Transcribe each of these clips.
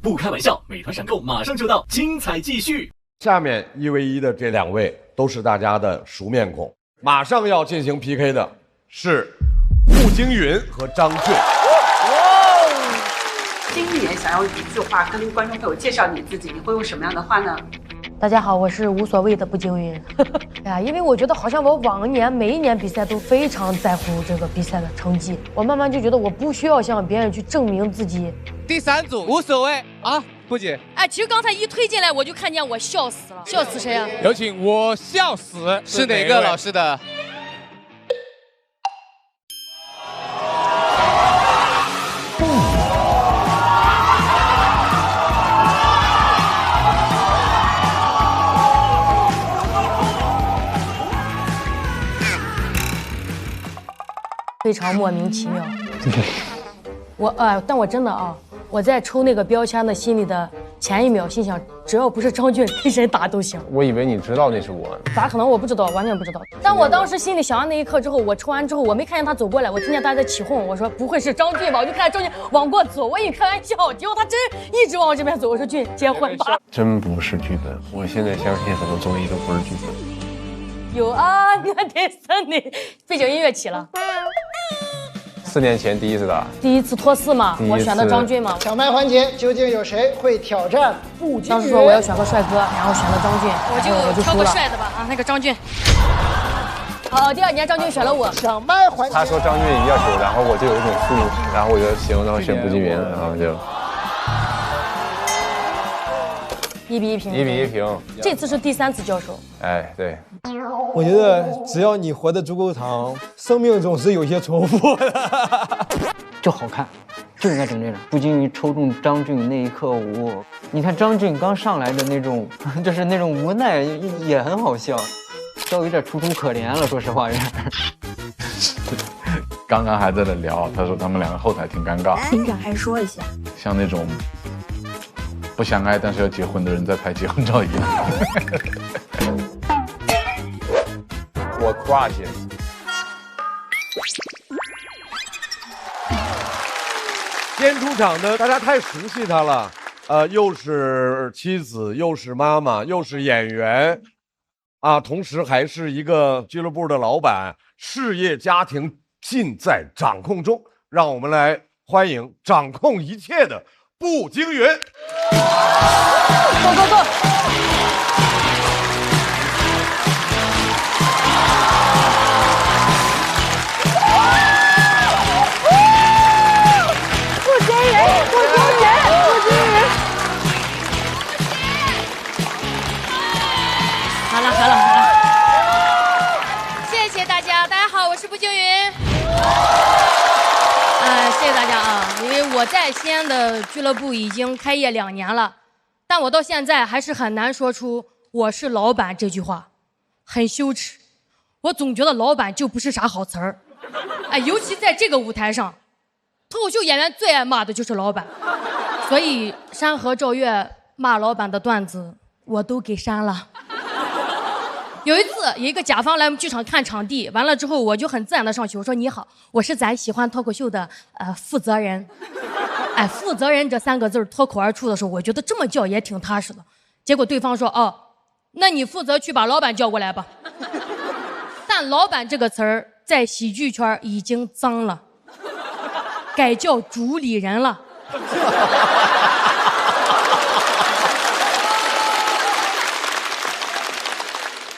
不开玩笑，美团闪购马上就到，精彩继续。下面1v1的这2位都是大家的熟面孔，马上要进行 PK 的是步惊云和张俊。经理人想要一句话跟观众朋友介绍你自己，你会用什么样的话呢？大家好，我是无所谓的步惊云。哎呀，因为我觉得好像我往年每一年比赛都非常在乎这个比赛的成绩，我慢慢就觉得我不需要向别人去证明自己。第3组无所谓啊，不姐。哎，其实刚才一推进来我就看见我笑死了，笑死谁啊？有请我笑死是哪个老师的？非常莫名其妙。但我真的啊，我在抽那个标签的心里的前一秒，心想只要不是张俊，跟谁打都行。我以为你知道那是我，咋可能？我不知道，完全不知道。但我当时心里想完那一刻之后，我抽完之后，我没看见他走过来，我听见大家在起哄，我说不会是张俊吧？我就看见张俊往过走，我以为开玩笑，结果他真一直往我这边走。我说俊，结婚吧。真不是剧本，我现在相信很多综艺都不是剧本。有啊，你看第3年背景音乐起了。4年前第一次打，第一次脱4嘛，我选的张俊嘛。抢麦环节究竟有谁会挑战步惊云？当时说我要选个帅哥，然后选的张俊，我就挑个帅的吧啊，那个张俊。好，第2年张俊选了我。抢麦环节，他说张俊要求，然后我就有一种负，然后我就行，然后选步惊云，然后就1比1平。1比1平。这次是第3次交手。哎，对。我觉得只要你活得足够长，生命总是有些重复的。就好看，就应该整这种。步惊云抽中张俊那一刻，你看张俊刚上来的那种，就是那种无奈，也很好笑，都有点楚楚可怜了。说实话，有点。刚刚还在那聊，他说他们2个后台挺尴尬。请展开说一下，像那种不相爱但是要结婚的人在拍结婚照一样。我 crush。今天出场的大家太熟悉他了，又是妻子，又是妈妈，又是演员，啊，同时还是一个俱乐部的老板，事业家庭尽在掌控中。让我们来欢迎掌控一切的步惊云。走。好了，谢谢大家，大家好，我是步惊云。谢谢大家啊，因为我在西安的俱乐部已经开业2年了，但我到现在还是很难说出我是老板这句话，很羞耻。我总觉得老板就不是啥好词儿，尤其在这个舞台上，脱口秀演员最爱骂的就是老板，所以山河赵月骂老板的段子我都给删了。有一次，有一个甲方来我们剧场看场地，完了之后我就很自然的上去，我说你好，我是咱喜欢脱口秀的负责人。负责人这3个字脱口而出的时候，我觉得这么叫也挺踏实的。结果对方说哦，那你负责去把老板叫过来吧。但老板这个词儿在喜剧圈已经脏了，改叫主理人了。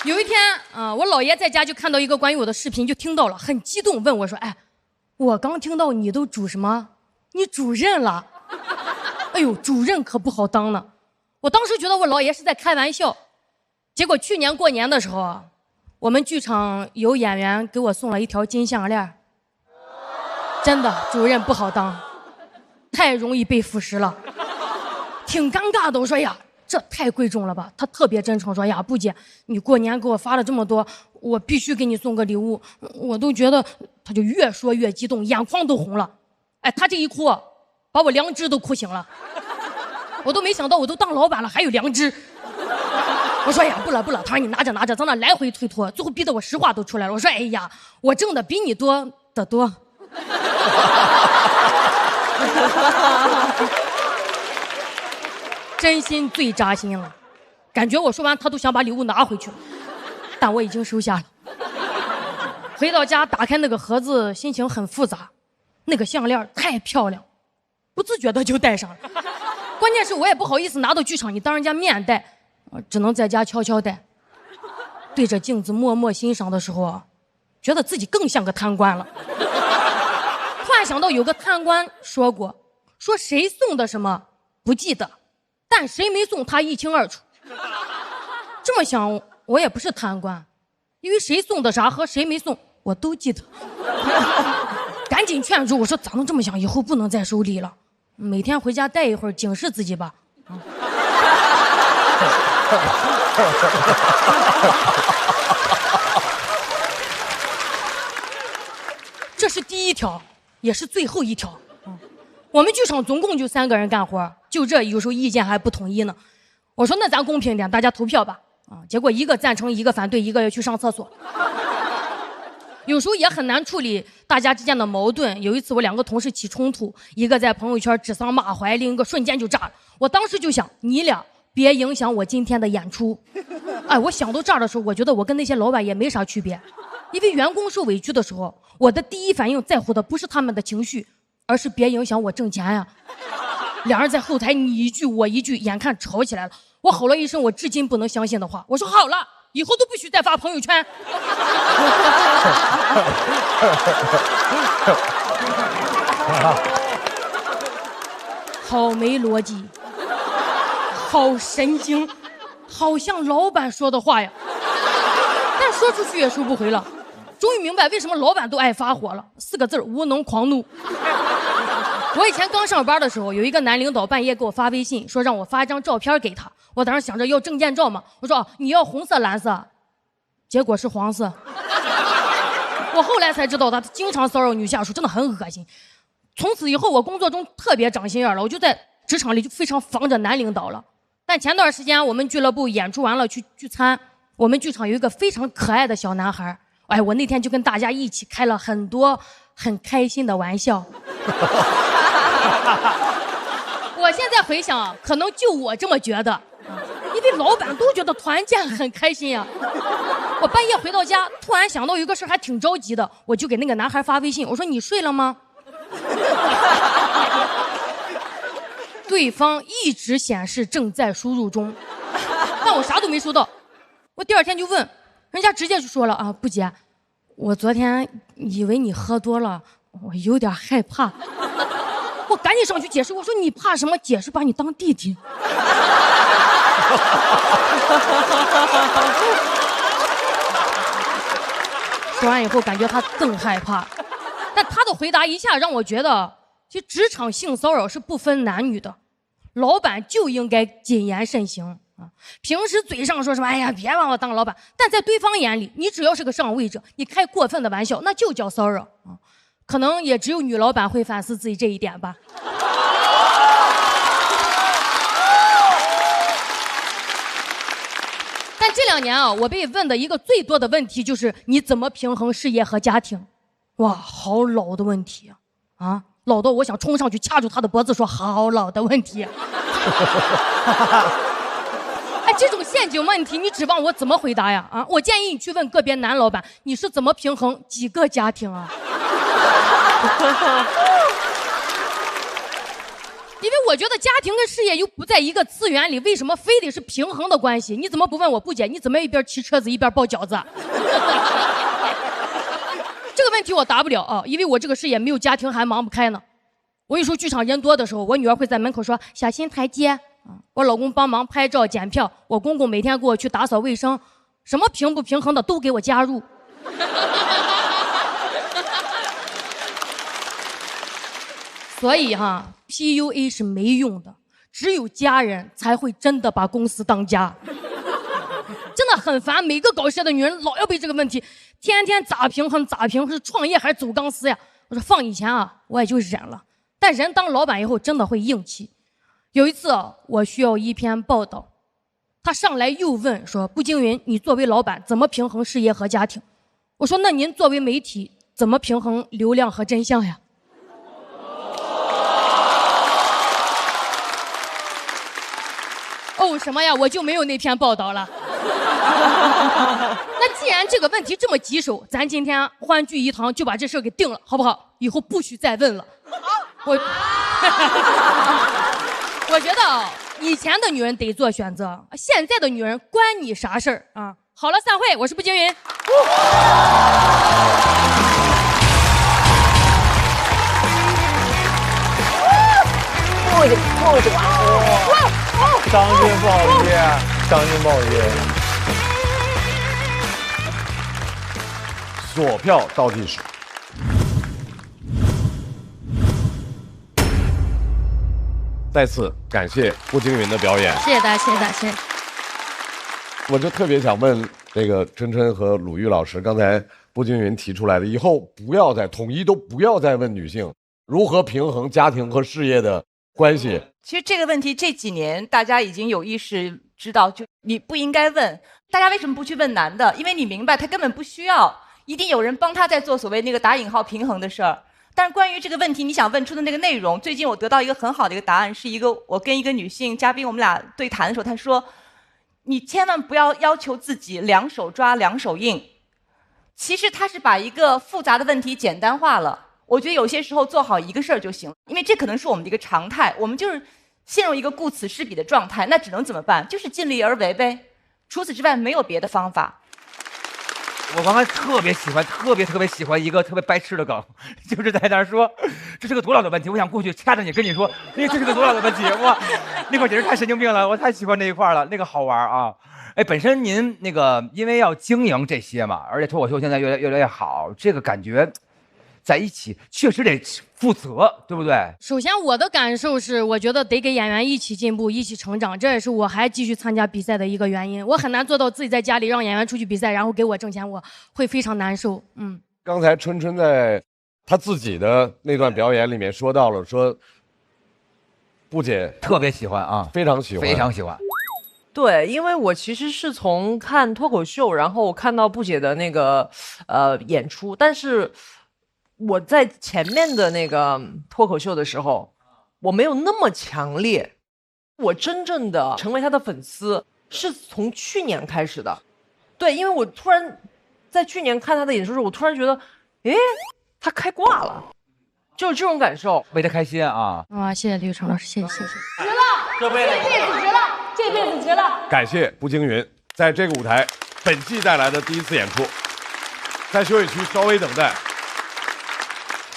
有一天我姥爷在家就看到一个关于我的视频，就听到了，很激动，问我说：“哎，我刚听到你都主什么？你主任了？哎呦，主任可不好当呢。”我当时觉得我姥爷是在开玩笑，结果去年过年的时候，我们剧场有演员给我送了一条金项链。真的，主任不好当，太容易被腐蚀了，挺尴尬的。我说呀，这太贵重了吧？他特别真诚说呀，布姐，你过年给我发了这么多，我必须给你送个礼物。我都觉得，他就越说越激动，眼眶都红了。他这一哭，把我良知都哭醒了。我都没想到，我都当老板了还有良知。我说呀，不了，他说你拿着，在那来回推脱，最后逼得我实话都出来了。我说哎呀，我挣的比你多得多。真心最扎心了，感觉我说完他都想把礼物拿回去了，但我已经收下了。回到家打开那个盒子，心情很复杂，那个项链太漂亮，不自觉的就戴上了。关键是我也不好意思拿到剧场，你当人家面戴，只能在家悄悄戴。对着镜子默默欣赏的时候，觉得自己更像个贪官了。突然想到有个贪官说过，说谁送的什么不记得，但谁没送他一清二楚。这么想，我也不是贪官，因为谁送的啥和谁没送我都记得。赶紧劝住我说，咋能这么想，以后不能再收礼了，每天回家待一会儿警示自己吧。这是第一条，也是最后一条。我们剧场总共就3个人干活，就这有时候意见还不统一呢。我说那咱公平点，大家投票吧。结果一个赞成，一个反对，一个要去上厕所。有时候也很难处理大家之间的矛盾。有一次我2个同事起冲突，一个在朋友圈指桑骂槐，另一个瞬间就炸了。我当时就想，你俩别影响我今天的演出。我想到这儿的时候，我觉得我跟那些老板也没啥区别，因为员工受委屈的时候，我的第一反应在乎的不是他们的情绪，而是别影响我挣钱呀。两人在后台你一句我一句，眼看吵起来了。我吼了一声我至今不能相信的话，我说好了，以后都不许再发朋友圈。好没逻辑，好神经，好像老板说的话呀，但说出去也收不回了。终于明白为什么老板都爱发火了，4个字：无能狂怒。我以前刚上班的时候，有一个男领导半夜给我发微信，说让我发一张照片给他。我当时想着要证件照嘛，我说你要红色蓝色，结果是黄色。我后来才知道他经常骚扰女下属，真的很恶心。从此以后我工作中特别长心眼了，我就在职场里就非常防着男领导了。但前段时间我们俱乐部演出完了去聚餐，我们剧场有一个非常可爱的小男孩，我那天就跟大家一起开了很多很开心的玩笑。我现在回想，可能就我这么觉得，因为老板都觉得团建很开心呀。我半夜回到家，突然想到有个事还挺着急的，我就给那个男孩发微信，我说你睡了吗？对方一直显示正在输入中，但我啥都没收到。我第2天就问，人家直接就说了不姐，我昨天以为你喝多了，我有点害怕。我赶紧上去解释，我说你怕什么？解释把你当弟弟。说完以后，感觉他更害怕，但他的回答一下让我觉得，其实职场性骚扰是不分男女的，老板就应该谨言慎行啊。平时嘴上说什么哎呀别把我当老板，但在对方眼里，你只要是个上位者，你开过分的玩笑，那就叫骚扰啊。可能也只有女老板会反思自己这一点吧。但这2年我被问的一个最多的问题就是你怎么平衡事业和家庭？哇，好老的问题啊！老到我想冲上去掐住他的脖子说好老的问题。这种陷阱问题你指望我怎么回答呀？我建议你去问个别男老板，你是怎么平衡几个家庭啊？因为我觉得家庭跟事业又不在一个次元里，为什么非得是平衡的关系？你怎么不问我不姐，你怎么一边骑车子一边包饺子？这个问题我答不了因为我这个事业没有家庭还忙不开呢。我有时候剧场人多的时候，我女儿会在门口说小心台阶，我老公帮忙拍照检票，我公公每天给我去打扫卫生，什么平不平衡的都给我加入。所以PUA 是没用的，只有家人才会真的把公司当家。真的很烦，每个搞事的女人老要被这个问题，天天咋平衡咋平衡，是创业还是走钢丝呀？我说放以前我也就忍了，但人当老板以后真的会硬气。有一次我需要一篇报道，他上来又问说步惊云，你作为老板怎么平衡事业和家庭？我说那您作为媒体怎么平衡流量和真相呀？哦，什么呀？我就没有那篇报道了。那既然这个问题这么棘手，咱今天欢聚一堂就把这事儿给定了，好不好？以后不许再问了。我觉得啊，以前的女人得做选择，现在的女人关你啥事儿啊？好了，散会，我是步惊云。张俊不好意思，张俊不好意思。锁票倒计时。再次感谢步惊云的表演，谢谢大家，谢谢大家，谢谢。我就特别想问这个琛琛和鲁豫老师，刚才步惊云提出来的，以后不要再统一，都不要再问女性如何平衡家庭和事业的关系。其实这个问题这几年大家已经有意识知道，就你不应该问。大家为什么不去问男的？因为你明白他根本不需要，一定有人帮他在做所谓那个打引号平衡的事儿。但是关于这个问题，你想问出的那个内容，最近我得到一个很好的一个答案，是我跟一个女性嘉宾我们俩对谈的时候，她说，你千万不要要求自己两手抓两手硬。其实他是把一个复杂的问题简单化了。我觉得有些时候做好一个事儿就行，因为这可能是我们的一个常态，我们就是陷入一个顾此失彼的状态，那只能怎么办？就是尽力而为呗。除此之外没有别的方法。我刚才特别喜欢一个特别白痴的梗，就是在那儿说这是个多老的问题，我想过去掐着你跟你说，这是个多老的问题，哇，那块简直太神经病了，我太喜欢那一块了，那个好玩啊。哎，本身您那个因为要经营这些嘛，而且脱口秀现在越来越好，这个感觉在一起确实得负责，对不对？首先我的感受是，我觉得得给演员一起进步，一起成长，这也是我还继续参加比赛的一个原因。我很难做到自己在家里让演员出去比赛，然后给我挣钱，我会非常难受。刚才琛琛在她自己的那段表演里面说到了，说布姐特别喜欢啊，非常喜欢，非常喜欢。对，因为我其实是从看脱口秀，然后看到布姐的那个演出，但是我在前面的那个脱口秀的时候，我没有那么强烈。我真正的成为她的粉丝是从去年开始的。对，因为我突然在去年看她的演出的时候，我突然觉得，诶，她开挂了，就是这种感受，为她开心啊！哇，谢谢李宇成老师，谢谢。值了，这辈子值了，这辈子值了。感谢步惊云在这个舞台本季带来的第一次演出，在休息区稍微等待。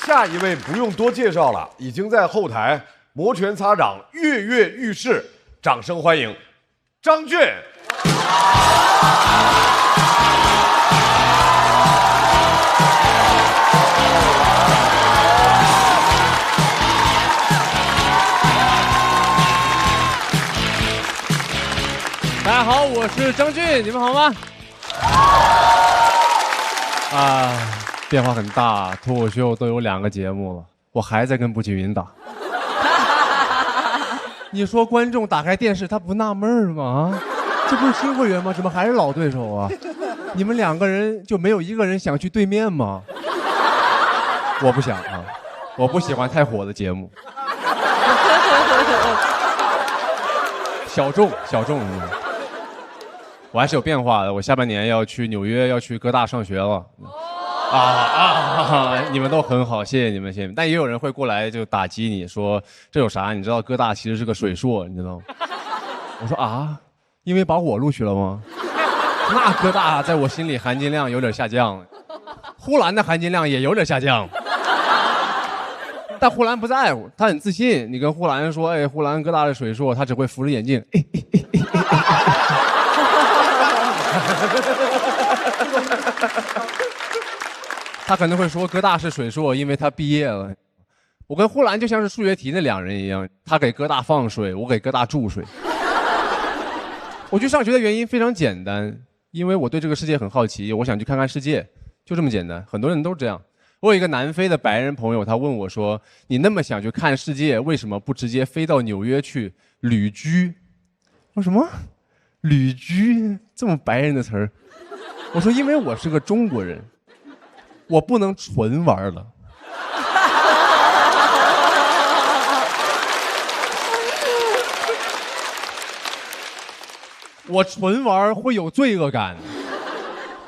下一位不用多介绍了，已经在后台摩拳擦掌、跃跃欲试，掌声欢迎张俊。大家好，我是张俊，你们好吗？变化很大，脱口秀都有2个节目了，我还在跟步惊云打。你说观众打开电视他不纳闷吗？这不是新会员吗？怎么还是老对手啊？你们2个人就没有一个人想去对面吗？我不想啊，我不喜欢太火的节目。小众，我还是有变化的。我下半年要去纽约，要去哥大上学了。你们都很好，谢谢你们，谢谢你们。但也有人会过来就打击你说这有啥？你知道哥大其实是个水硕，你知道吗？我说啊，因为把我录取了吗？那哥大在我心里含金量有点下降，呼兰的含金量也有点下降。但呼兰不在乎，他很自信。你跟呼兰说，哎，呼兰哥大的水硕，他只会扶着眼镜。他可能会说哥大是水硕，因为他毕业了。我跟呼兰就像是数学题那2人一样，他给哥大放水，我给哥大注水。我去上学的原因非常简单，因为我对这个世界很好奇，我想去看看世界，就这么简单。很多人都这样。我有一个南非的白人朋友，他问我说：“你那么想去看世界，为什么不直接飞到纽约去旅居？”我说什么？旅居这么白人的词儿？我说因为我是个中国人。我不能纯玩了。我纯玩会有罪恶感，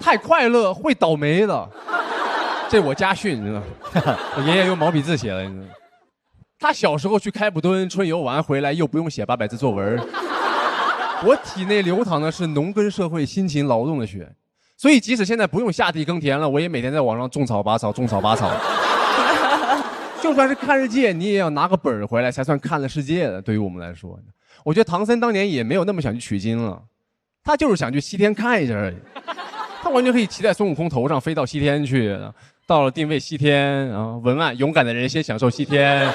太快乐会倒霉的。这我家训，你知道吗？我爷爷用毛笔字写的，你知道吗？他小时候去开普敦春游完回来，又不用写800字作文。我体内流淌的是农耕社会辛勤劳动的血，所以即使现在不用下地耕田了，我也每天在网上种草拔草，种草拔草。就算是看世界，你也要拿个本儿回来才算看了世界的。对于我们来说，我觉得唐僧当年也没有那么想去取经了，他就是想去西天看一下而已。他完全可以骑在孙悟空头上飞到西天去，到了定位西天啊，文案勇敢的人先享受西天。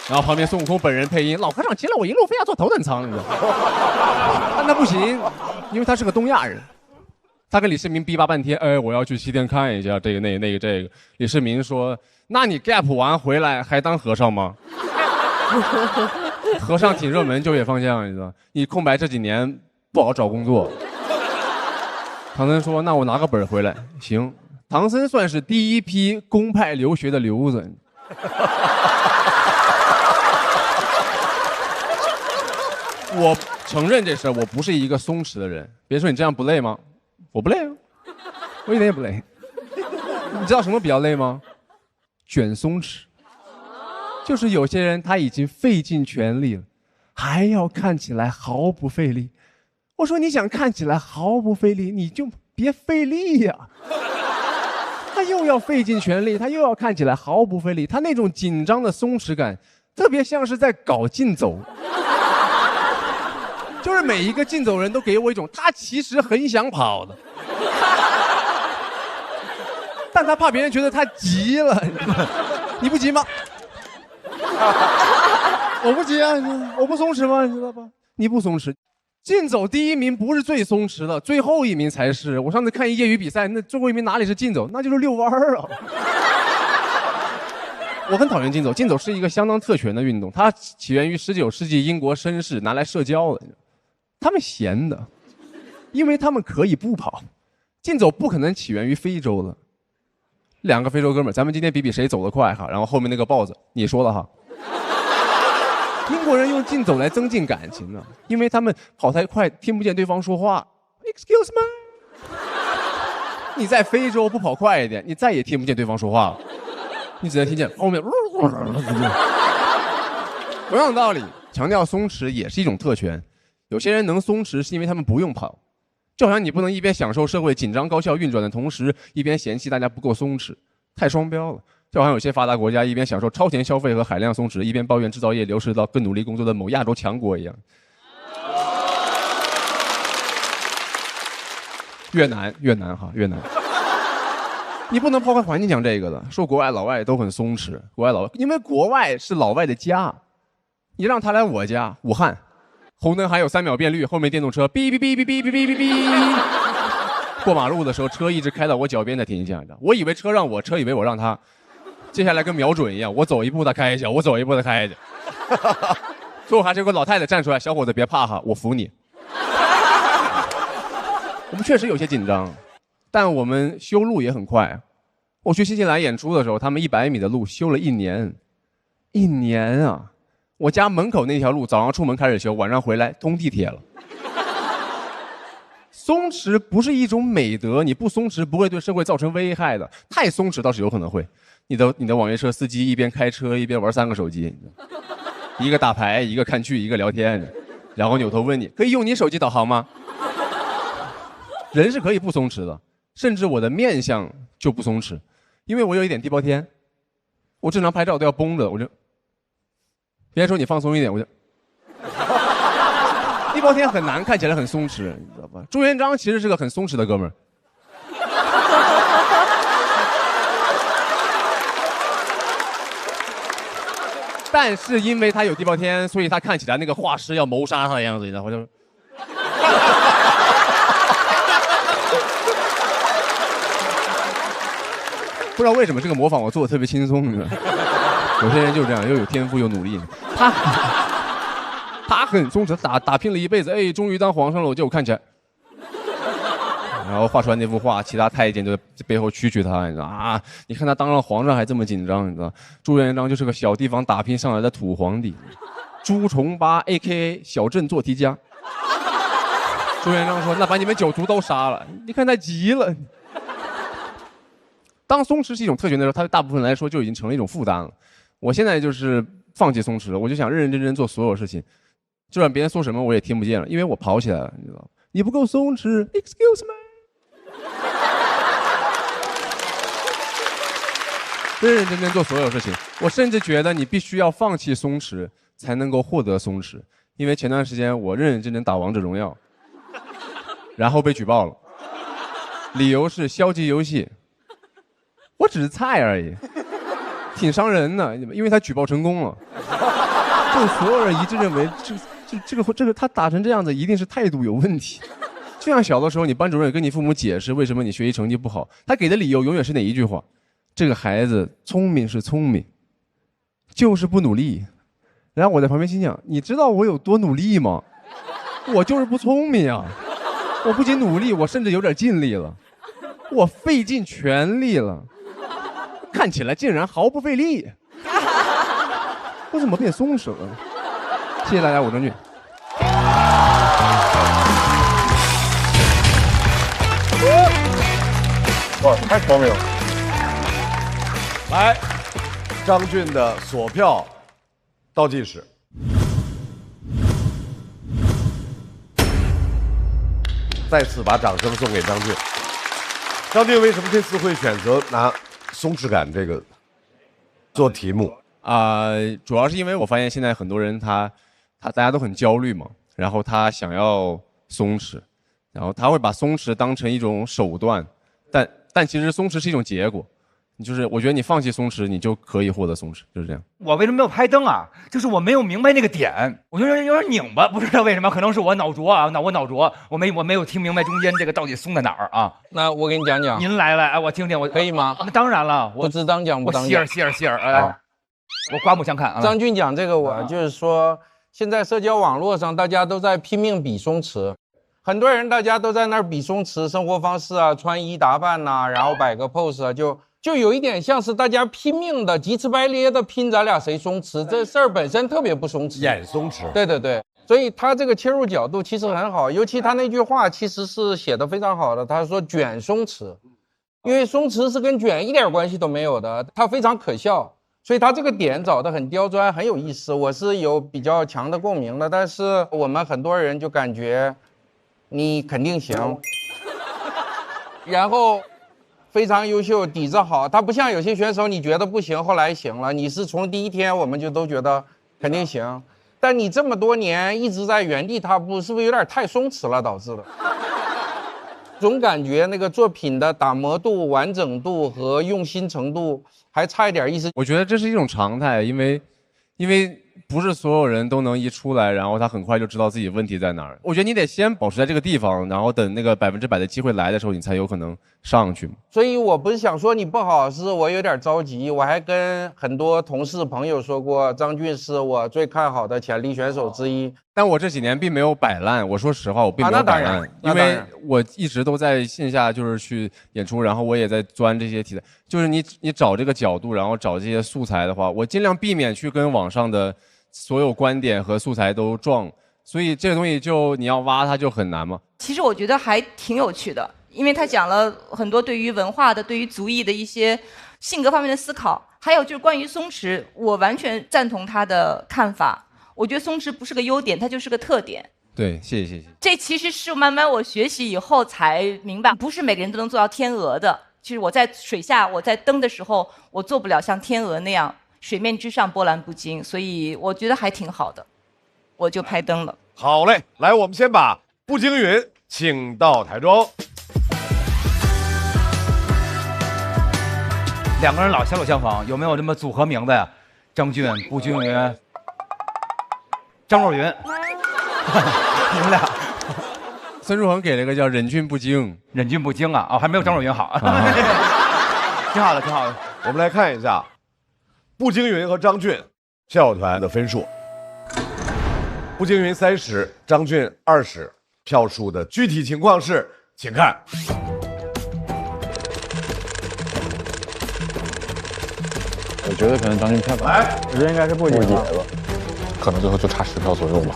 然后旁边孙悟空本人配音，老和尚骑了我一路非要坐头等舱，你知道吗？但他不行，因为他是个东亚人。他跟李世民逼巴半天，哎，我要去西天看一下这个那个这个。李世民说：“那你 gap 完回来还当和尚吗？”和尚挺热门，就业方向，你知道，你空白这几年不好找工作。唐僧说：“那我拿个本回来。”行，唐僧算是第一批公派留学的留子。我承认这事儿，我不是一个松弛的人。别说你这样不累吗？我不累啊，我一点也不累。你知道什么比较累吗？卷松弛。就是有些人他已经费尽全力了，还要看起来毫不费力。我说你想看起来毫不费力，你就别费力呀。他又要费尽全力，他又要看起来毫不费力，他那种紧张的松弛感，特别像是在搞竞走。就是每一个竞走人都给我一种他其实很想跑的，但他怕别人觉得他急了。你不急吗？我不急啊，我不松弛吗？你知道吧？你不松弛，竞走第一名不是最松弛的，最后一名才是。我上次看业余比赛，那最后一名哪里是竞走，那就是遛弯儿啊。我很讨厌竞走，竞走是一个相当特权的运动，它起源于19世纪英国绅士拿来社交的。他们闲的，因为他们可以不跑。竞走不可能起源于非洲的。2个非洲哥们儿，咱们今天比比谁走得快哈。然后后面那个豹子，你说了哈。英国人用竞走来增进感情呢，因为他们跑太快听不见对方说话。Excuse me。你在非洲不跑快一点，你再也听不见对方说话了，你只能听见后面。同样道理，强调松弛也是一种特权。有些人能松弛是因为他们不用跑，就好像你不能一边享受社会紧张高效运转的同时，一边嫌弃大家不够松弛，太双标了。就好像有些发达国家一边享受超前消费和海量松弛，一边抱怨制造业流失到更努力工作的某亚洲强国一样。越南哈，越南。你不能抛开环境讲这个的，说国外老外都很松弛，国外老外，因为国外是老外的家，你让他来我家武汉。红灯还有3秒变绿，后面电动车哔哔哔哔哔哔哔哔哔。过马路的时候，车一直开到我脚边才停下的。我以为车让我，车以为我让他。接下来跟瞄准一样，我走一步他开一脚，我走一步他开一脚。最后还是有个老太太站出来，小伙子别怕哈，我扶你。我们确实有些紧张，但我们修路也很快。我去新西兰演出的时候，他们100米的路修了1年，1年啊！我家门口那条路早上出门开始修，晚上回来通地铁了。松弛不是一种美德，你不松弛不会对社会造成危害的，太松弛倒是有可能会。你的网约车司机一边开车一边玩3个手机，一个打牌，一个看剧，一个聊天，然后扭头问你可以用你手机导航吗？人是可以不松弛的，甚至我的面相就不松弛，因为我有一点地包天，我正常拍照都要绷着，我就。别人说你放松一点，我就地包天很难看起来很松弛，你知道吧？朱元璋其实是个很松弛的哥们儿。但是因为他有地包天，所以他看起来那个画师要谋杀他的样子，你知道吗？就不知道为什么这个模仿我做的特别轻松，你知道吗？有些人就这样，又有天赋又努力。他很松弛，打拼了一辈子，哎，终于当皇上了，结果看起来，然后画出来那幅画，其他太监就在背后蛐蛐他，你知道啊？你看他当上皇上还这么紧张，你知道？朱元璋就是个小地方打拼上来的土皇帝，朱重八 AKA 小镇做题家。朱元璋说：“那把你们9族都杀了。”你看他急了。当松弛是一种特权的时候，它对大部分来说就已经成了一种负担了。我现在就是放弃松弛了，我就想认认真真做所有事情，就算别人说什么我也听不见了，因为我跑起来了，你知道吗？你不够松弛 ，excuse me。认认真真做所有事情，我甚至觉得你必须要放弃松弛，才能够获得松弛。因为前段时间我认认真真打王者荣耀，然后被举报了，理由是消极游戏。我只是菜而已，挺伤人的，因为他举报成功了。就所有人一致认为，这个他打成这样子，一定是态度有问题。就像小的时候，你班主任跟你父母解释为什么你学习成绩不好，他给的理由永远是哪一句话？这个孩子聪明是聪明，就是不努力。然后我在旁边心想，你知道我有多努力吗？我就是不聪明啊！我不仅努力，我甚至有点尽力了，我费尽全力了。看起来竟然毫不费力，我怎么变松弛了？谢谢大家，我张俊。哇，太聪明了！来，张俊的锁票倒计时，再次把掌声送给张俊。张俊为什么这次会选择拿松弛感这个做题目主要是因为我发现现在很多人大家都很焦虑嘛，然后他想要松弛，然后他会把松弛当成一种手段，但其实松弛是一种结果，就是我觉得你放弃松弛，你就可以获得松弛，就是这样。我为什么没有拍灯啊？就是我没有明白那个点，我觉得有点拧巴，不知道为什么，可能是我脑浊啊，我脑浊，我没有听明白中间这个到底松在哪儿啊？那我给你讲讲，您来，哎，我听听，我可以吗？那当然了，我不知当讲不当讲，希尔，哎，我刮目相看啊。张俊讲这个，我就是说，现在社交网络上大家都在拼命比松弛。很多人大家都在那儿比松弛生活方式啊，穿衣打扮呐、然后摆个 pose 啊，就有一点像是大家拼命的急赤白咧的拼咱俩谁松弛，这事儿本身特别不松弛，演松弛。对对对，所以他这个切入角度其实很好，尤其他那句话其实是写的非常好的，他说卷松弛，因为松弛是跟卷一点关系都没有的，它非常可笑，所以他这个点找得很刁钻，很有意思，我是有比较强的共鸣的，但是我们很多人就感觉。你肯定行，然后非常优秀，底子好。他不像有些选手，你觉得不行，后来行了。你是从第一天我们就都觉得肯定行，但你这么多年一直在原地踏步，是不是有点太松弛了导致的？总感觉那个作品的打磨度、完整度和用心程度还差一点意思。我觉得这是一种常态，因为不是所有人都能一出来，然后他很快就知道自己问题在哪儿。我觉得你得先保持在这个地方，然后等那个100%的机会来的时候，你才有可能上去嘛。所以我不是想说你不好，是我有点着急。我还跟很多同事朋友说过，张俊是我最看好的潜力选手之一。但我这几年并没有摆烂，我说实话，我并没有摆烂，因为我一直都在线下就是去演出，然后我也在钻这些题材。就是你找这个角度，然后找这些素材的话，我尽量避免去跟网上的所有观点和素材都撞，所以这个东西就你要挖它就很难嘛。其实我觉得还挺有趣的，因为他讲了很多对于文化的、对于族裔的一些性格方面的思考，还有就是关于松弛，我完全赞同他的看法。我觉得松弛不是个优点，它就是个特点。对，谢谢。这其实是慢慢我学习以后才明白，不是每个人都能做到天鹅的。其实我在水下，我在蹬的时候，我做不了像天鹅那样水面之上波澜不惊，所以我觉得还挺好的，我就拍灯了。好嘞，来，我们先把步惊云请到台中。两个人老相仿，有没有这么组合名字呀？张俊、步惊云、张若昀，你们俩。孙书恒给了个叫忍俊不惊，忍俊不惊啊！哦，还没有张若昀好，挺好的，挺好的。我们来看一下步惊云和张俊校友团的分数。步惊云30，张俊20，票数的具体情况是，请看。我觉得可能张俊票吧，来，我觉得应该是不解吧。可能最后就差10票左右吧。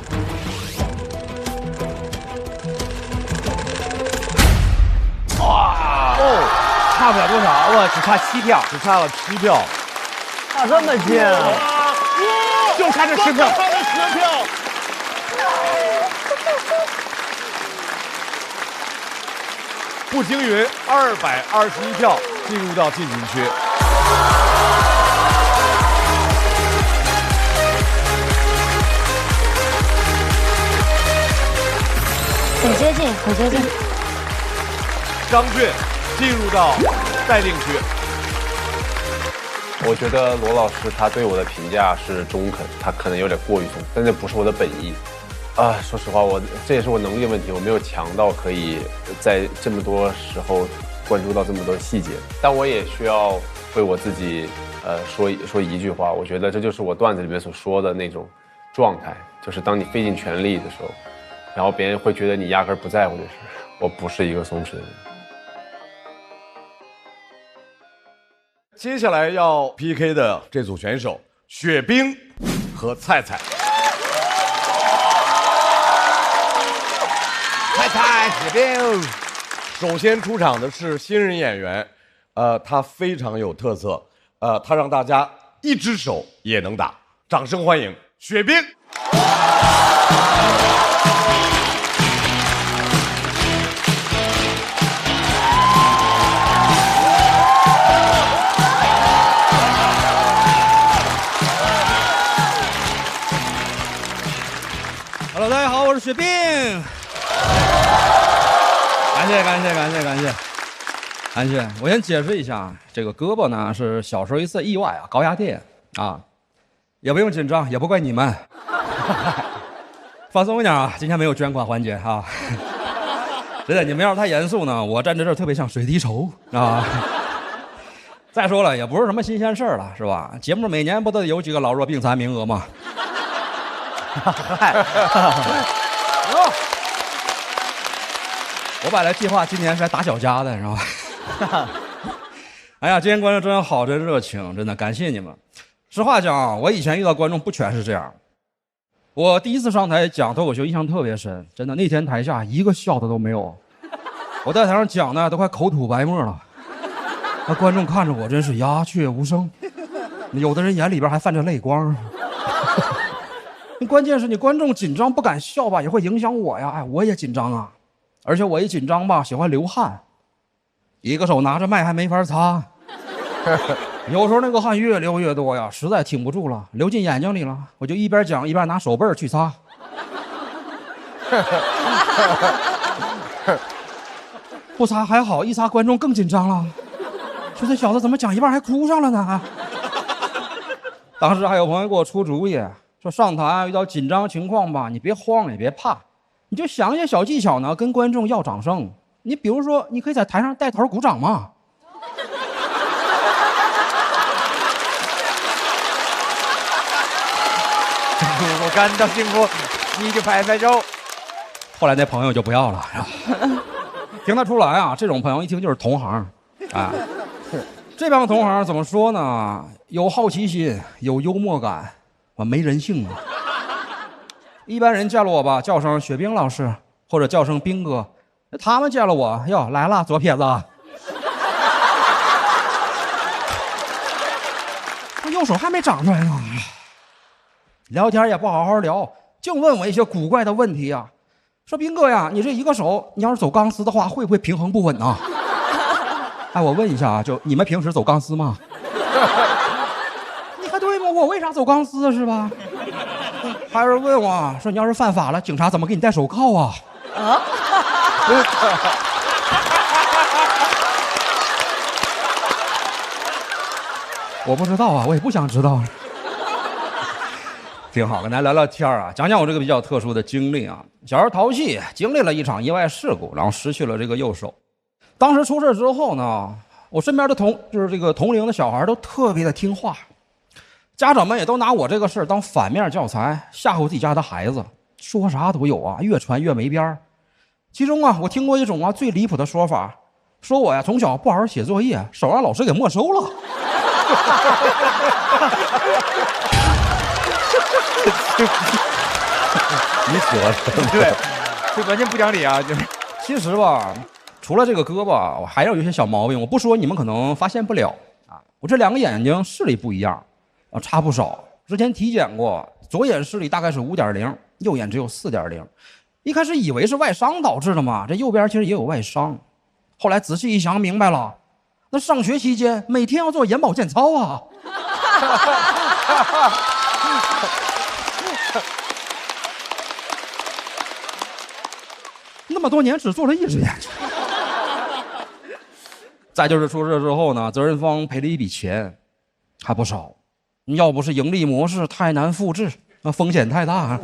哇哦，差不了多少，我只差7票，只差了7票，差这么近，就差这10票，差这10票。步惊云221票进入到进行区。很接近，很接近。张俊进入到待定区。我觉得罗老师他对我的评价是中肯，他可能有点过于中肯，但这不是我的本意。说实话，这也是我能力的问题，我没有强到可以在这么多时候关注到这么多细节。但我也需要为我自己说一句话，我觉得这就是我段子里面所说的那种状态，就是当你费尽全力的时候，然后别人会觉得你压根不在乎这事。我不是一个松弛的人。接下来要 PK 的这组选手，雪冰和菜菜。菜菜雪冰。首先出场的是新人演员，他非常有特色，他让大家一只手也能打，掌声欢迎雪冰。Hello， 大家好，我是雪冰。感谢。我先解释一下，这个胳膊呢是小时候一次意外啊，高压电啊，也不用紧张，也不怪你们，放松一点啊，今天没有捐款环节啊。真的，你们要是太严肃呢，我站在这儿特别像水滴筹啊。再说了，也不是什么新鲜事儿了，是吧？节目每年不都有几个老弱病残名额吗？我本来计划今年是来打小家的，是吧？哎呀，今天观众真好，真热情，真的感谢你们。实话讲啊，我以前遇到观众不全是这样。我第一次上台讲脱口秀，印象特别深，真的，那天台下一个笑的都没有。我在台上讲的都快口吐白沫了，那观众看着我真是鸦雀无声，有的人眼里边还泛着泪光。关键是你观众紧张不敢笑吧，也会影响我呀。哎，我也紧张啊，而且我一紧张吧，喜欢流汗，一个手拿着麦还没法擦，有时候那个汗越流越多呀，实在挺不住了，流进眼睛里了，我就一边讲一边拿手背去擦。不擦还好，一擦观众更紧张了，说这小子怎么讲一半还哭上了呢？当时还有朋友给我出主意，说上台遇到紧张情况吧，你别慌也别怕，你就想一些小技巧呢，跟观众要掌声。你比如说，你可以在台上带头鼓掌嘛。我感到幸福，你就拍拍手。后来那朋友就不要了，听得出来啊，这种朋友一听就是同行，啊，这帮同行怎么说呢？有好奇心，有幽默感，没人性啊。一般人见了我吧，叫声雪冰老师，或者叫声冰哥。他们见了我，哟，来了，左撇子。我右手还没长出来呢。聊天也不好好聊，净问我一些古怪的问题呀。说冰哥呀，你这一个手，你要是走钢丝的话，会不会平衡不稳啊？哎，我问一下啊，就你们平时走钢丝吗？你看对吗？我为啥走钢丝是吧？还有人问我说，你要是犯法了，警察怎么给你戴手铐啊？啊？我不知道啊，我也不想知道。挺好，跟大家聊聊天啊，讲讲我这个比较特殊的经历啊。小时候淘气，经历了一场意外事故，然后失去了这个右手。当时出事之后呢，我身边的同龄的小孩都特别的听话，家长们也都拿我这个事儿当反面教材，吓唬自己家的孩子，说啥都有啊，越传越没边儿。其中啊，我听过一种最离谱的说法，说我呀从小不好好写作业，手让老师给没收了。你喜欢什么？对，这完全不讲理啊！就是，其实吧，除了这个胳膊，我还有一些小毛病，我不说你们可能发现不了啊。我这两个眼睛视力不一样啊，差不少。之前体检过，左眼视力大概是5.0，右眼只有4.0。一开始以为是外伤导致的嘛，这右边其实也有外伤。后来仔细一想，明白了，那上学期间每天要做眼保健操啊。那么多年只做了一只眼睛。再就是出事之后呢，责任方赔了一笔钱，还不少。要不是盈利模式太难复制，那风险太大。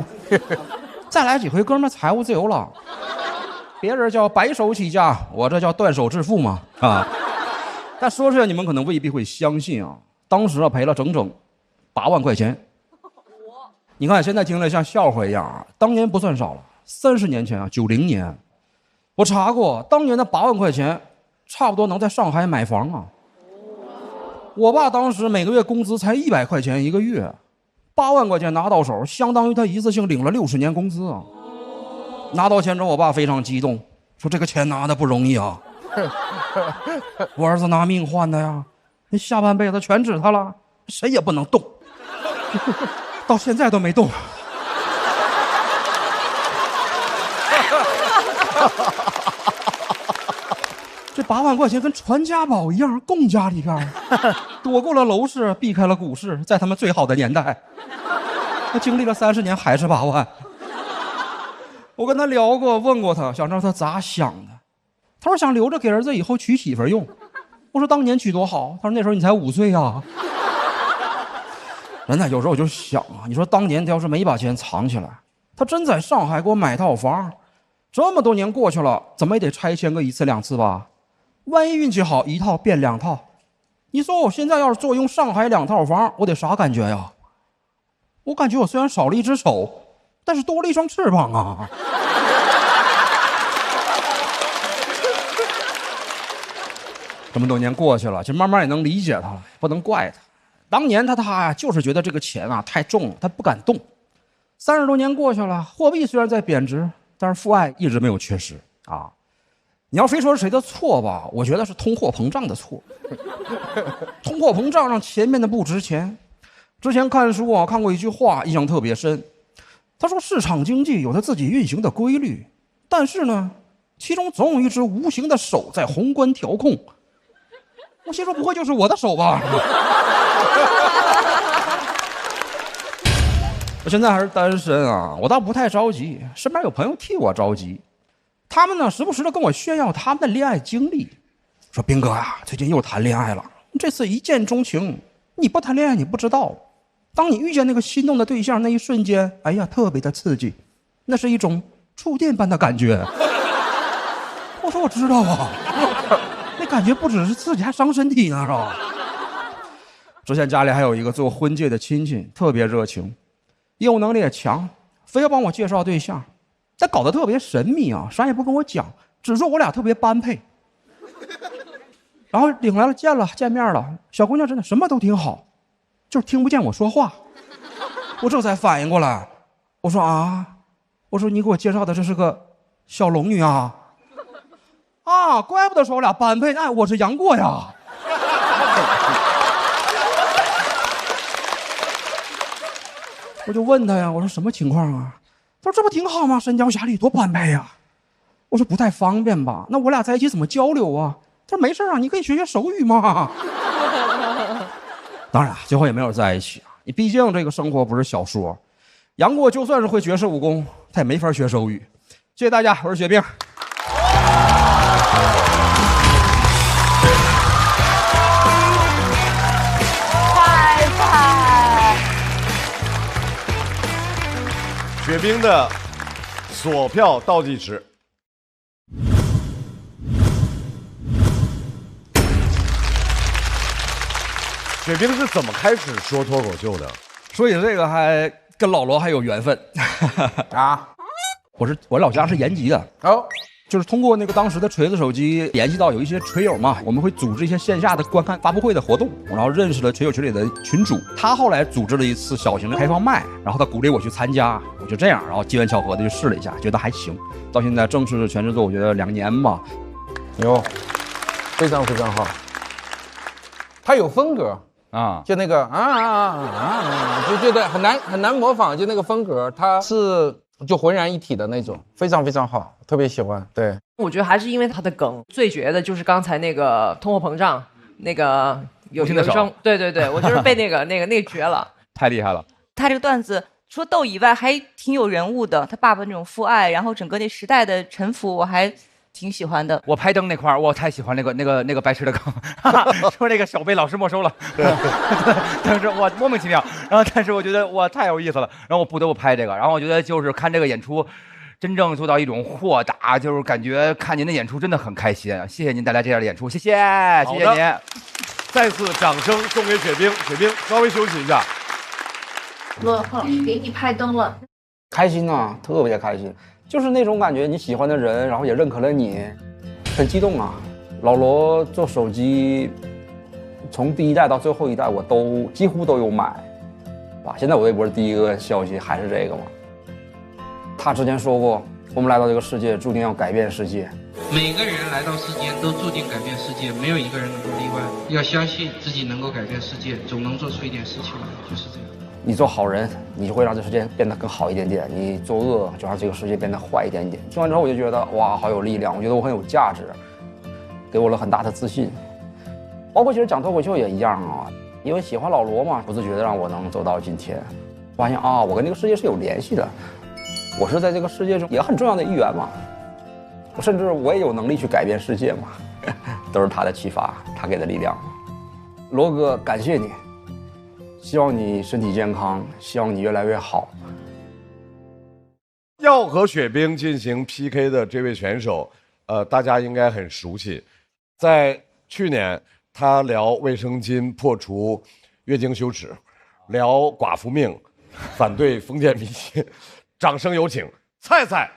再来几回，哥们财务自由了。别人叫白手起家，我这叫断手致富嘛啊！但说出来你们可能未必会相信啊，当时啊赔了整整8万块钱。你看现在听着像笑话一样啊，当年不算少了。30年前啊，90年，我查过，当年的8万块钱，差不多能在上海买房啊。我爸当时每个月工资才100块钱一个月，8万块钱拿到手，相当于他一次性领了60年工资啊。拿到钱之后，我爸非常激动，说这个钱拿的不容易啊，我儿子拿命换的呀，你下半辈子全指他了，谁也不能动，到现在都没动。这8万块钱跟传家宝一样，供家里边，躲过了楼市，避开了股市，在他们最好的年代，他经历了30年还是8万。我跟他聊过，问过他，想知道他咋想的。他说想留着给儿子以后娶媳妇用。我说当年娶多好。他说那时候你才5岁啊。真的，有时候我就想啊，你说当年他要是没把钱藏起来，他真在上海给我买套房，这么多年过去了，怎么也得拆迁个1次2次吧？万一运气好，1套变2套，你说我现在要是坐拥上海2套房，我得啥感觉呀？我感觉我虽然少了一只手，但是多了一双翅膀啊！这么多年过去了，其实慢慢也能理解他了，不能怪他。当年他呀，就是觉得这个钱啊太重了，他不敢动。30多年过去了，货币虽然在贬值，但是父爱一直没有缺失啊。你要非说是谁的错吧，我觉得是通货膨胀的错。通货膨胀让前面的不值钱。之前看书啊，看过一句话，印象特别深。他说市场经济有它自己运行的规律，但是呢，其中总有一只无形的手在宏观调控。我心说不会就是我的手吧？我现在还是单身啊，我倒不太着急，身边有朋友替我着急。他们呢，时不时的跟我炫耀他们的恋爱经历，说斌哥啊，最近又谈恋爱了，这次一见钟情。你不谈恋爱你不知道，当你遇见那个心动的对象那一瞬间，哎呀，特别的刺激，那是一种触电般的感觉。我说我知道啊，那感觉不只是刺激，还伤身体呢，是吧？之前家里还有一个做婚介的亲戚，特别热情，业务能力也强，非要帮我介绍对象。但搞得特别神秘啊，啥也不跟我讲，只说我俩特别般配。然后领来了，见面了，小姑娘真的什么都挺好，就是听不见我说话。我这才反应过来，我说啊，我说你给我介绍的这是个小龙女啊，啊，怪不得说我俩般配，哎，我是杨过呀。我就问他呀，我说什么情况啊？他说这不挺好吗？神雕侠侣多般配呀。我说不太方便吧？那我俩在一起怎么交流啊？他说没事啊，你可以学学手语嘛。当然，最后也没有在一起啊。你毕竟这个生活不是小说。杨过就算是会绝世武功，他也没法学手语。谢谢大家，我是雪冰。拜拜。雪冰的锁票倒计时。雪冰是怎么开始说脱口秀的？说起这个还跟老罗还有缘分啊！我老家是延吉的，就是通过那个当时的锤子手机联系到有一些锤友嘛，我们会组织一些线下的观看发布会的活动，然后认识了锤友群里的群主。他后来组织了一次小型的开放麦，然后他鼓励我去参加，我就这样，然后机缘巧合的就试了一下，觉得还行。到现在正式全制作，我觉得2年吧。牛，非常非常好。他有风格啊，就那个就觉得很难模仿，就那个风格，他是就浑然一体的那种，非常非常好，特别喜欢。对，我觉得还是因为他的梗，最绝的就是刚才那个通货膨胀，那个有一双，对，我就是被那个绝了，太厉害了。他这个段子除了逗以外，还挺有人物的。他爸爸那种父爱，然后整个那时代的沉浮，我还挺喜欢的。我拍灯那块儿，我太喜欢那个白痴的梗，说那个小被老师没收了，当时我莫名其妙，然后但是我觉得哇太有意思了，然后我不得不拍这个，然后我觉得就是看这个演出，真正做到一种豁达，就是感觉看您的演出真的很开心，谢谢您带来这样的演出，谢谢您。再次掌声送给雪冰，雪冰稍微休息一下。罗老师给你拍灯了，开心啊，特别开心。就是那种感觉，你喜欢的人，然后也认可了你，很激动啊。老罗做手机，从第1代到最后1代，我都几乎都有买，哇！现在我微博的第一个消息还是这个嘛。他之前说过，我们来到这个世界，注定要改变世界。每个人来到世间都注定改变世界，没有一个人能够例外。要相信自己能够改变世界，总能做出一点事情来，就是这样。你做好人，你就会让这世界变得更好一点点；你做恶，就让这个世界变得坏一点点。听完之后，我就觉得哇，好有力量，我觉得我很有价值，给我了很大的自信。包括其实讲脱口秀也一样啊，因为喜欢老罗嘛，不自觉的让我能走到今天，发现啊，我跟这个世界是有联系的，我是在这个世界中也很重要的一员嘛，甚至我也有能力去改变世界嘛，都是他的启发，他给的力量。罗哥，感谢你。希望你身体健康，希望你越来越好。要和雪冰进行 PK 的这位选手，大家应该很熟悉。在去年，他聊卫生巾破除月经羞耻，聊寡妇命，反对封建迷信。掌声有请菜菜。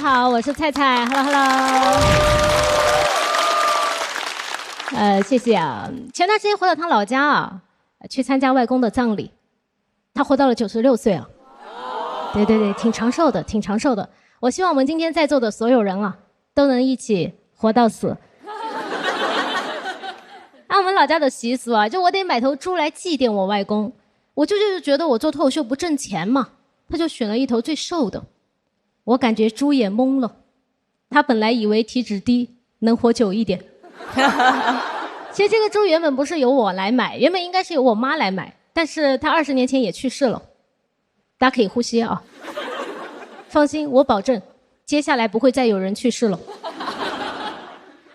好，我是菜菜 ，Hello， 谢谢啊。前段时间回到他老家啊，去参加外公的葬礼，他活到了96岁啊。对，挺长寿的，挺长寿的。我希望我们今天在座的所有人啊，都能一起活到死。按我们老家的习俗啊，就我得买头猪来祭奠我外公。我舅舅就觉得我做脱口秀不挣钱嘛，他就选了一头最瘦的。我感觉猪也懵了，他本来以为体脂低能活久一点。其实这个猪原本不是由我来买，原本应该是由我妈来买，但是她20年前也去世了。大家可以呼吸啊，放心，我保证接下来不会再有人去世了。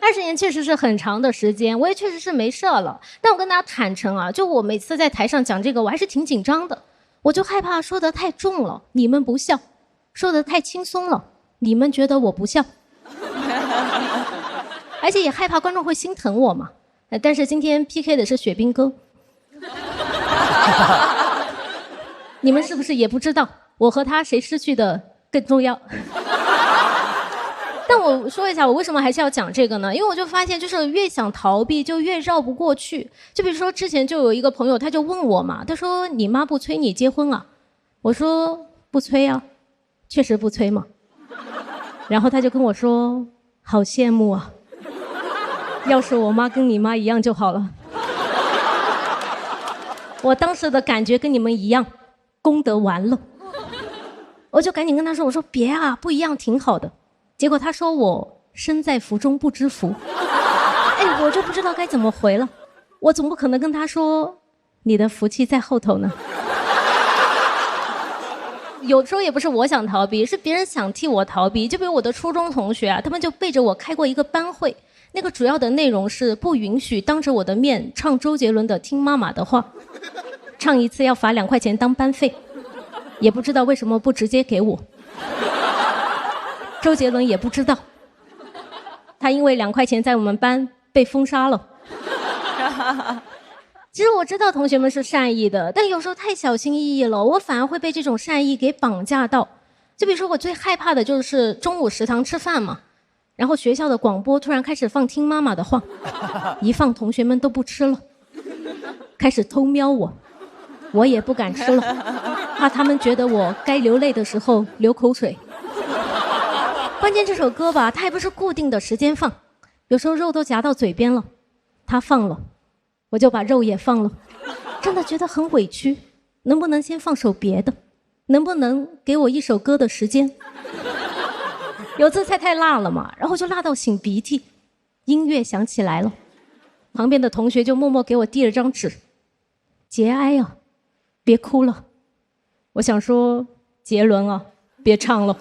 20年确实是很长的时间，我也确实是没事了。但我跟大家坦诚啊，就我每次在台上讲这个，我还是挺紧张的，我就害怕说得太重了，你们不笑。说得太轻松了，你们觉得我不笑，而且也害怕观众会心疼我嘛。但是今天 PK 的是雪冰哥，你们是不是也不知道我和他谁失去的更重要？但我说一下，我为什么还是要讲这个呢？因为我就发现，就是越想逃避，就越绕不过去。就比如说之前就有一个朋友，他就问我嘛，他说：“你妈不催你结婚啊？”我说：“不催啊。”确实不催嘛，然后他就跟我说：“好羡慕啊，要是我妈跟你妈一样就好了。”我当时的感觉跟你们一样，功德完了，我就赶紧跟他说：“我说别啊，不一样挺好的。”结果他说我身在福中不知福，哎，我就不知道该怎么回了。我总不可能跟他说你的福气在后头呢。有时候也不是我想逃避，是别人想替我逃避。就比如我的初中同学啊，他们就背着我开过一个班会，那个主要的内容是不允许当着我的面唱周杰伦的《听妈妈的话》，唱一次要罚2块钱当班费，也不知道为什么不直接给我。周杰伦也不知道，他因为2块钱在我们班被封杀了。其实我知道同学们是善意的，但有时候太小心翼翼了，我反而会被这种善意给绑架到。就比如说我最害怕的就是中午食堂吃饭嘛，然后学校的广播突然开始放听妈妈的话，一放同学们都不吃了，开始偷瞄我也不敢吃了，怕他们觉得我该流泪的时候流口水。关键这首歌吧，它也不是固定的时间放，有时候肉都夹到嘴边了，它放了，我就把肉也放了，真的觉得很委屈。能不能先放首别的？能不能给我一首歌的时间？有次菜太辣了嘛，然后就辣到擤鼻涕，音乐响起来了，旁边的同学就默默给我递了张纸，节哀啊，别哭了。我想说，杰伦啊，别唱了。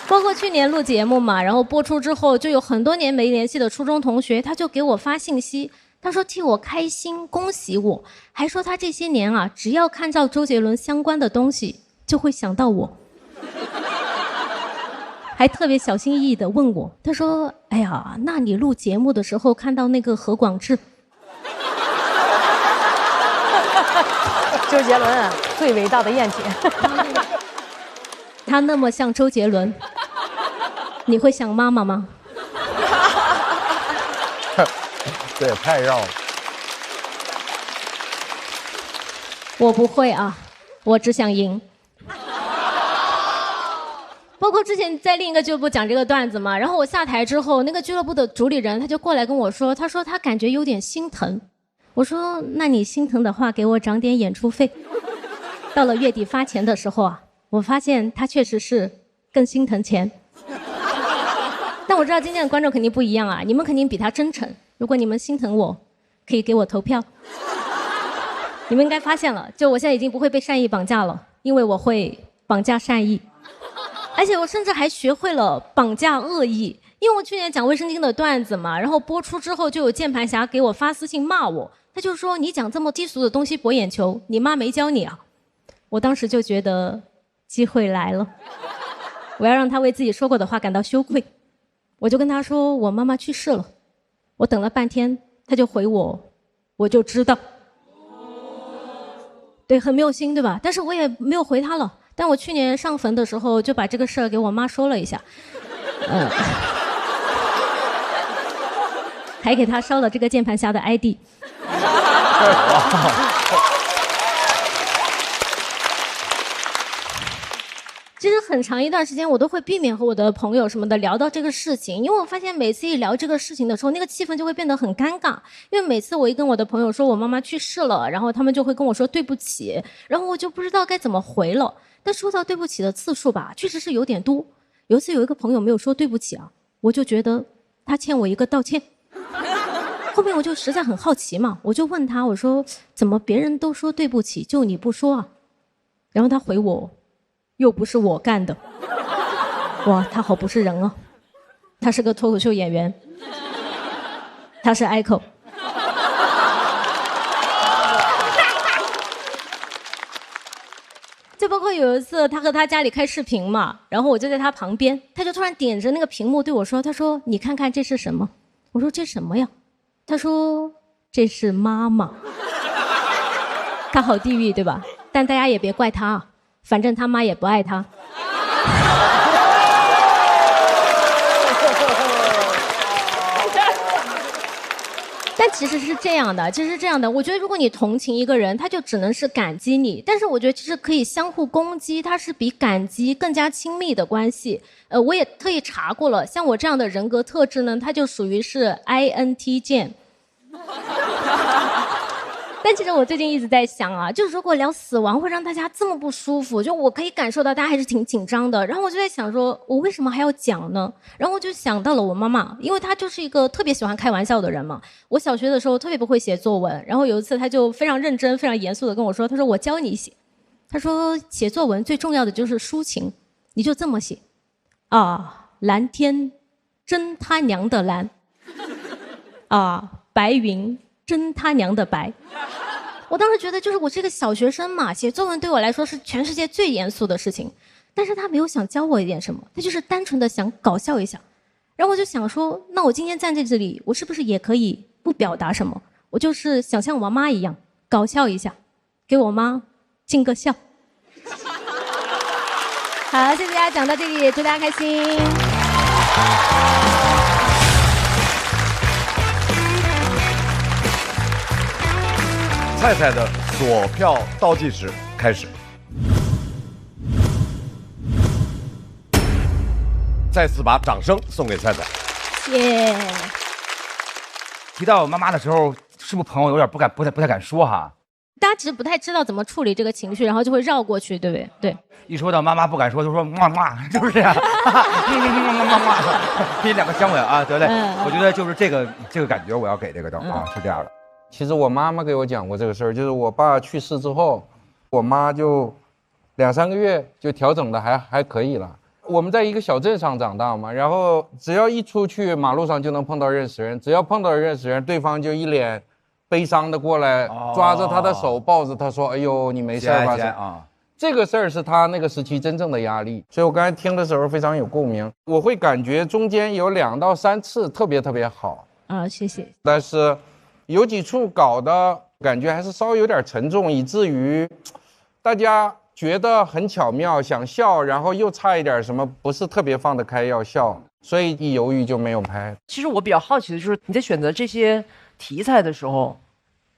包括去年录节目嘛，然后播出之后，就有很多年没联系的初中同学，他就给我发信息，他说替我开心，恭喜我，还说他这些年啊，只要看到周杰伦相关的东西，就会想到我，还特别小心翼翼地问我，他说：“哎呀，那你录节目的时候看到那个何广智？”周杰伦最伟大的燕姐，他那么像周杰伦，你会想妈妈吗？这也太绕了。我不会啊，我只想赢。包括之前在另一个俱乐部讲这个段子嘛，然后我下台之后，那个俱乐部的主理人他就过来跟我说，他说他感觉有点心疼。我说那你心疼的话，给我涨点演出费。到了月底发钱的时候啊，我发现他确实是更心疼钱。但我知道今天的观众肯定不一样啊，你们肯定比他真诚。如果你们心疼我，可以给我投票。你们应该发现了，就我现在已经不会被善意绑架了，因为我会绑架善意，而且我甚至还学会了绑架恶意。因为我去年讲卫生巾的段子嘛，然后播出之后就有键盘侠给我发私信骂我，他就说你讲这么低俗的东西博眼球，你妈没教你啊。我当时就觉得机会来了，我要让他为自己说过的话感到羞愧。我就跟他说我妈妈去世了，我等了半天他就回我就知道。对，很没有心对吧？但是我也没有回他了。但我去年上坟的时候就把这个事儿给我妈说了一下，还给他烧了这个键盘侠的 ID。其实很长一段时间我都会避免和我的朋友什么的聊到这个事情，因为我发现每次一聊这个事情的时候，那个气氛就会变得很尴尬。因为每次我一跟我的朋友说我妈妈去世了，然后他们就会跟我说对不起，然后我就不知道该怎么回了。但说到对不起的次数吧，确实是有点多。有一次有一个朋友没有说对不起啊，我就觉得他欠我一个道歉。后面我就实在很好奇嘛，我就问他，我说怎么别人都说对不起，就你不说啊？然后他回我，又不是我干的。哇，他好不是人啊，他是个脱口秀演员，他是 Echo。就包括有一次他和他家里开视频嘛，然后我就在他旁边，他就突然点着那个屏幕对我说，他说你看看这是什么？我说这什么呀？他说这是妈妈。他好地狱对吧？但大家也别怪他啊，反正他妈也不爱他。但其实是这样的，我觉得如果你同情一个人，他就只能是感激你，但是我觉得其实可以相互攻击，它是比感激更加亲密的关系。我也特意查过了，像我这样的人格特质呢，它就属于是 INTJ。但其实我最近一直在想啊，就如果聊死亡会让大家这么不舒服，就我可以感受到大家还是挺紧张的。然后我就在想说，我为什么还要讲呢？然后我就想到了我妈妈，因为她就是一个特别喜欢开玩笑的人嘛。我小学的时候特别不会写作文，然后有一次她就非常认真、非常严肃的跟我说，她说我教你写。她说写作文最重要的就是抒情，你就这么写啊，蓝天真他娘的蓝啊，白云真他娘的白。我当时觉得就是我是个小学生嘛，写作文对我来说是全世界最严肃的事情。但是他没有想教我一点什么，他就是单纯的想搞笑一下。然后我就想说，那我今天站在这里，我是不是也可以不表达什么？我就是想像我妈一样搞笑一下，给我妈尽个孝。好，谢谢大家，讲到这里，祝大家开心。菜菜的锁票倒计时开始。再次把掌声送给菜菜。耶！提到妈妈的时候，是不是朋友有点不太敢说哈？大家只是不太知道怎么处理这个情绪，然后就会绕过去，对不对？对。一说到妈妈不敢说，就说嘛嘛，就是这样，给两个香吻啊，得嘞。我觉得就是这个感觉，我要给这个的啊，是这样的。其实我妈妈给我讲过这个事儿，就是我爸去世之后，我妈就2、3个月就调整的还可以了。我们在一个小镇上长大嘛，然后只要一出去马路上就能碰到认识人，只要碰到认识人，对方就一脸悲伤的过来，抓着他的手抱着他说：“哎呦，你没事吧？”啊，这个事儿是他那个时期真正的压力，所以我刚才听的时候非常有共鸣。我会感觉中间有2到3次特别好啊，谢谢。但是有几处搞的感觉还是稍微有点沉重，以至于大家觉得很巧妙，想笑，然后又差一点什么不是特别放得开要笑，所以一犹豫就没有拍。其实我比较好奇的就是你在选择这些题材的时候，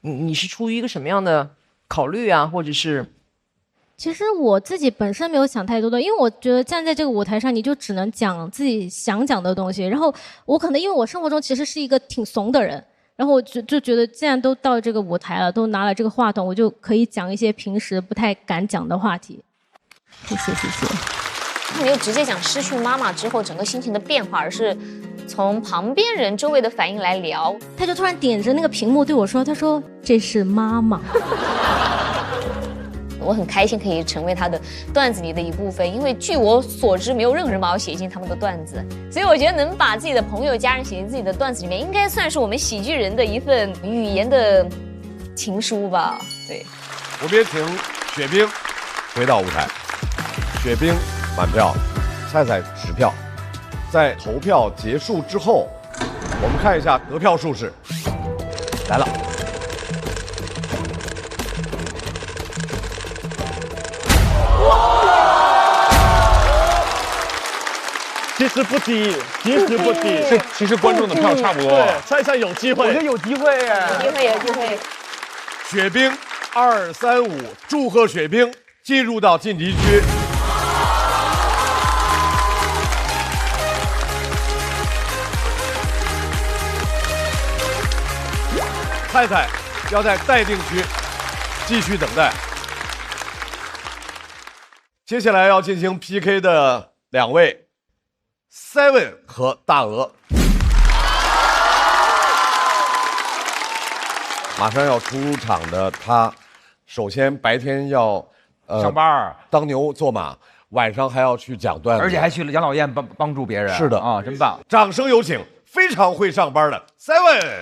你是出于一个什么样的考虑啊，或者是？其实我自己本身没有想太多的，因为我觉得站在这个舞台上，你就只能讲自己想讲的东西。然后我可能因为我生活中其实是一个挺怂的人，然后我就觉得既然都到这个舞台了，都拿了这个话筒，我就可以讲一些平时不太敢讲的话题。谢谢。他没有直接讲失去妈妈之后整个心情的变化，而是从旁边人周围的反应来聊。他就突然点着那个屏幕对我说：“他说这是妈妈。”我很开心可以成为他的段子里的一部分，因为据我所知，没有任何人把我写进他们的段子，所以我觉得能把自己的朋友、家人写进自己的段子里面，应该算是我们喜剧人的一份语言的情书吧。对，我们也请雪冰回到舞台。雪冰满票，菜菜10票。在投票结束之后，我们看一下得票数是来了。其实不低，其实观众的票差不多。对，菜菜有机会，我觉得有机会耶，有机会。雪冰235，祝贺雪冰进入到晋级区。菜菜要在待定区继续等待。接下来要进行 PK 的2位 ，Seven 和大鹅，马上要出场的他，首先白天要上班当牛做马，晚上还要去讲段子，而且还去养老院帮助别人。是的啊，真棒！掌声有请非常会上班的 Seven。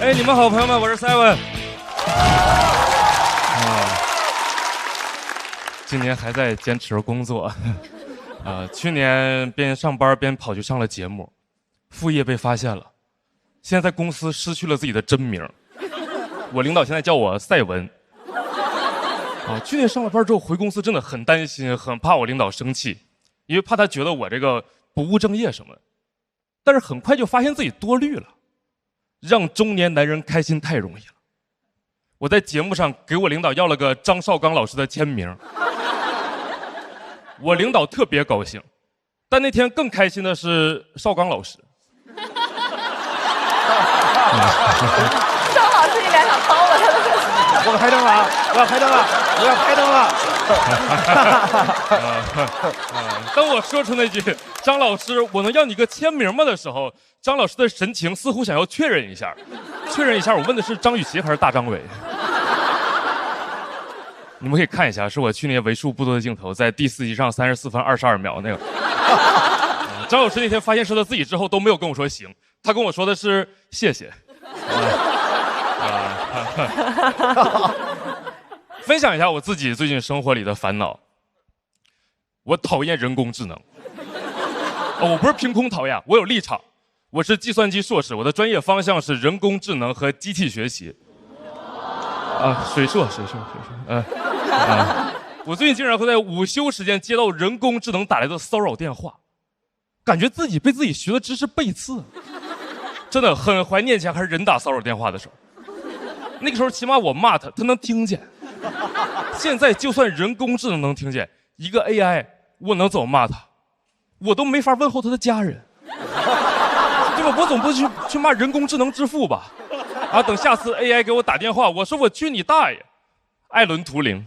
哎，你们好，朋友们，我是 Seven。今年还在坚持工作，去年边上班边跑去上了节目，副业被发现了，现在在公司失去了自己的真名，我领导现在叫我赛文。去年上了班之后回公司真的很担心，很怕我领导生气，因为怕他觉得我这个不务正业什么的，但是很快就发现自己多虑了。让中年男人开心太容易了，我在节目上给我领导要了个张绍刚老师的签名，我领导特别高兴，但那天更开心的是绍刚老师。邵老师，你俩想抛了他的。我要开灯了啊！我要开灯了！我要开灯了！当我说出那句“张老师，我能要你个签名吗”的时候，张老师的神情似乎想要确认一下。我问的是张雨绮还是大张伟？你们可以看一下，是我去年为数不多的镜头，在第4集上34分22秒那个。张老师那天发现是他自己之后都没有跟我说行，他跟我说的是谢谢。分享一下我自己最近生活里的烦恼。我讨厌人工智能。我不是凭空讨厌，我有立场。我是计算机硕士，我的专业方向是人工智能和机器学习。水硕。我最近经常会在午休时间接到人工智能打来的骚扰电话，感觉自己被自己学的知识背刺，真的很怀念以前还是人打骚扰电话的时候。那个时候起码我骂他，他能听见。现在就算人工智能能听见，一个 AI 我能怎么骂他？我都没法问候他的家人，对吧？我总不去骂人工智能之父吧？等下次 AI 给我打电话，我说我去你大爷，艾伦图灵。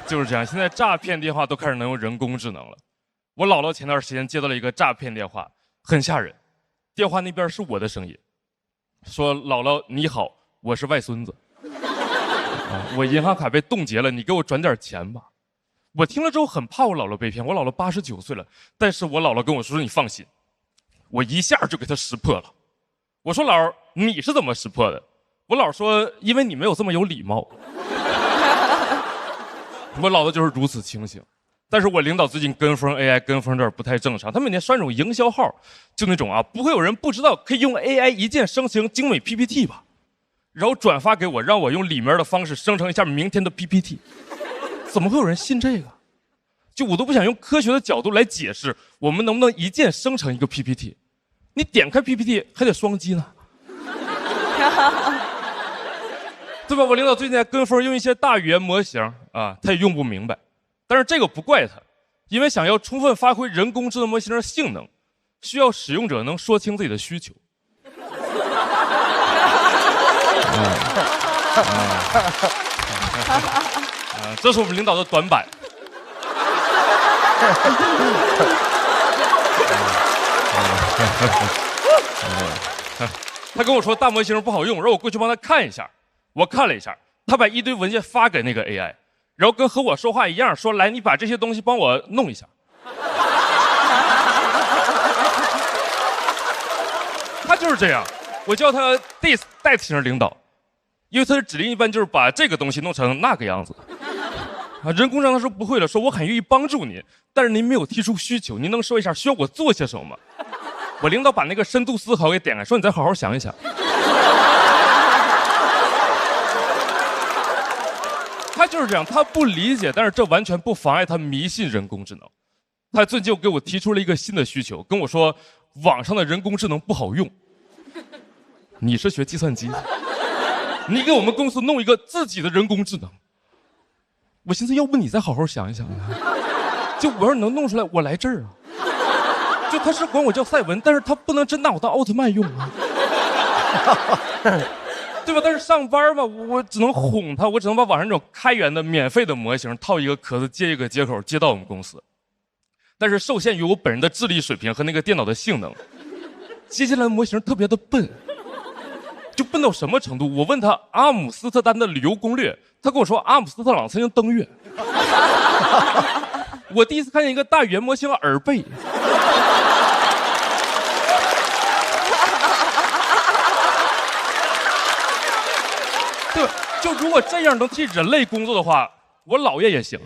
就是这样，现在诈骗电话都开始能用人工智能了。我姥姥前段时间接到了一个诈骗电话，很吓人。电话那边是我的声音，说姥姥你好，我是外孙子，我银行卡被冻结了，你给我转点钱吧。我听了之后很怕我姥姥被骗，我姥姥89岁了，但是我姥姥跟我说你放心，我一下就给她识破了。我说姥儿你是怎么识破的？我姥说因为你没有这么有礼貌。我姥姥就是如此清醒。但是我领导最近跟风 AI 跟风点不太正常，他每天刷那种营销号，就那种不会有人不知道可以用 AI 一键生成精美 PPT 吧，然后转发给我，让我用里面的方式生成一下明天的 PPT。怎么会有人信这个？就我都不想用科学的角度来解释，我们能不能一键生成一个 PPT？ 你点开 PPT 还得双击呢，对吧？我领导最近在跟风用一些大语言模型他也用不明白，但是这个不怪他，因为想要充分发挥人工智能模型的性能，需要使用者能说清自己的需求。这是我们领导的短板。他跟我说大模型不好用，让我过去帮他看一下。我看了一下，他把一堆文件发给那个 AI， 然后跟和我说话一样，说来你把这些东西帮我弄一下。他就是这样，我叫他 this 代替型领导，因为他的指令一般就是把这个东西弄成那个样子。人工智能他说不会了，说我很愿意帮助您，但是您没有提出需求，您能说一下需要我做些什么吗？我领导把那个深度思考给点开，说你再好好想一想。他就是这样，他不理解，但是这完全不妨碍他迷信人工智能。他最近就给我提出了一个新的需求，跟我说网上的人工智能不好用。你是学计算机的，你给我们公司弄一个自己的人工智能。我寻思，要不你再好好想一想啊！就我要是能弄出来，我来这儿啊！就他是管我叫赛文，但是他不能真拿我当奥特曼用啊，对吧？但是上班吧，我只能哄他，我只能把网上那种开源的免费的模型套一个壳子接一个接口接到我们公司，但是受限于我本人的智力水平和那个电脑的性能，接下来的模型特别的笨。就笨到什么程度？我问他阿姆斯特丹的旅游攻略，他跟我说阿姆斯特朗曾经登月。我第一次看见一个大语言模型耳背。对，就如果这样能替人类工作的话，我姥爷也行。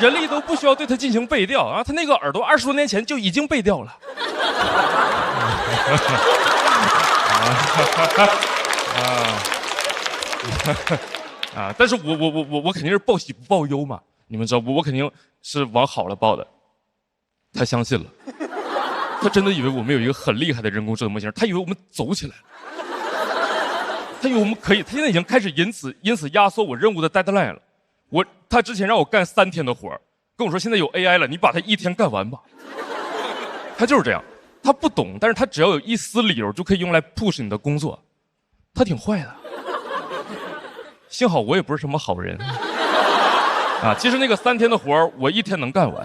人类都不需要对他进行背调他那个耳朵20多年前就已经背调了。但是我肯定是报喜不报忧嘛，你们知道我肯定是往好了报的。他相信了，他真的以为我们有一个很厉害的人工智能模型，他以为我们走起来了，他以为我们可以，他现在已经开始因此压缩我任务的 deadline 了。他之前让我干3天的活，跟我说现在有 AI 了，你把它1天干完吧。他就是这样。他不懂，但是他只要有一丝理由就可以用来 push 你的工作，他挺坏的。幸好我也不是什么好人其实那个3天的活我1天能干完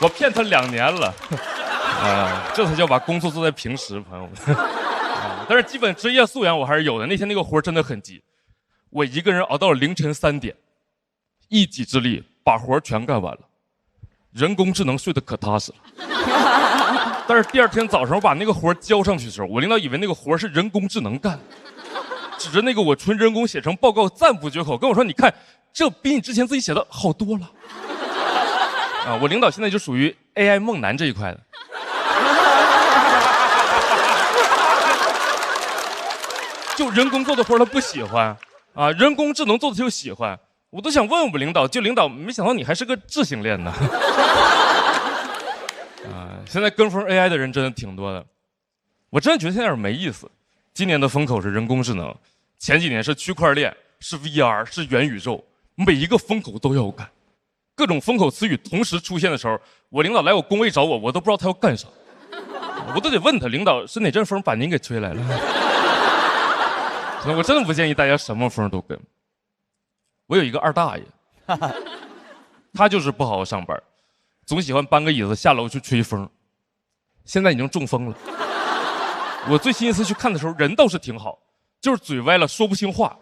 我骗他2年了这才叫把工作做在平时，朋友们。但是基本职业素养我还是有的。那天那个活真的很急，我一个人熬到了凌晨3点，一己之力把活全干完了。人工智能睡得可踏实了。但是第2天早上我把那个活交上去的时候，我领导以为那个活是人工智能干，指着那个我纯人工写成报告赞不绝口，跟我说：“你看，这比你之前自己写的好多了。”我领导现在就属于 AI 梦男这一块的。就人工做的活他不喜欢啊，人工智能做的就喜欢。我都想问我们领导，就领导没想到你还是个智性恋呢。现在跟风 AI 的人真的挺多的，我真的觉得现在有点没意思。今年的风口是人工智能，前几年是区块链，是 VR， 是元宇宙，每一个风口都要干。各种风口词语同时出现的时候，我领导来我工位找我，我都不知道他要干啥，我都得问他，领导是哪阵风把您给吹来了？我真的不建议大家什么风都跟。我有一个二大爷，他就是不好好上班，总喜欢搬个椅子下楼去吹风，现在已经中风了。我最新一次去看的时候，人倒是挺好，就是嘴歪了，说不清话。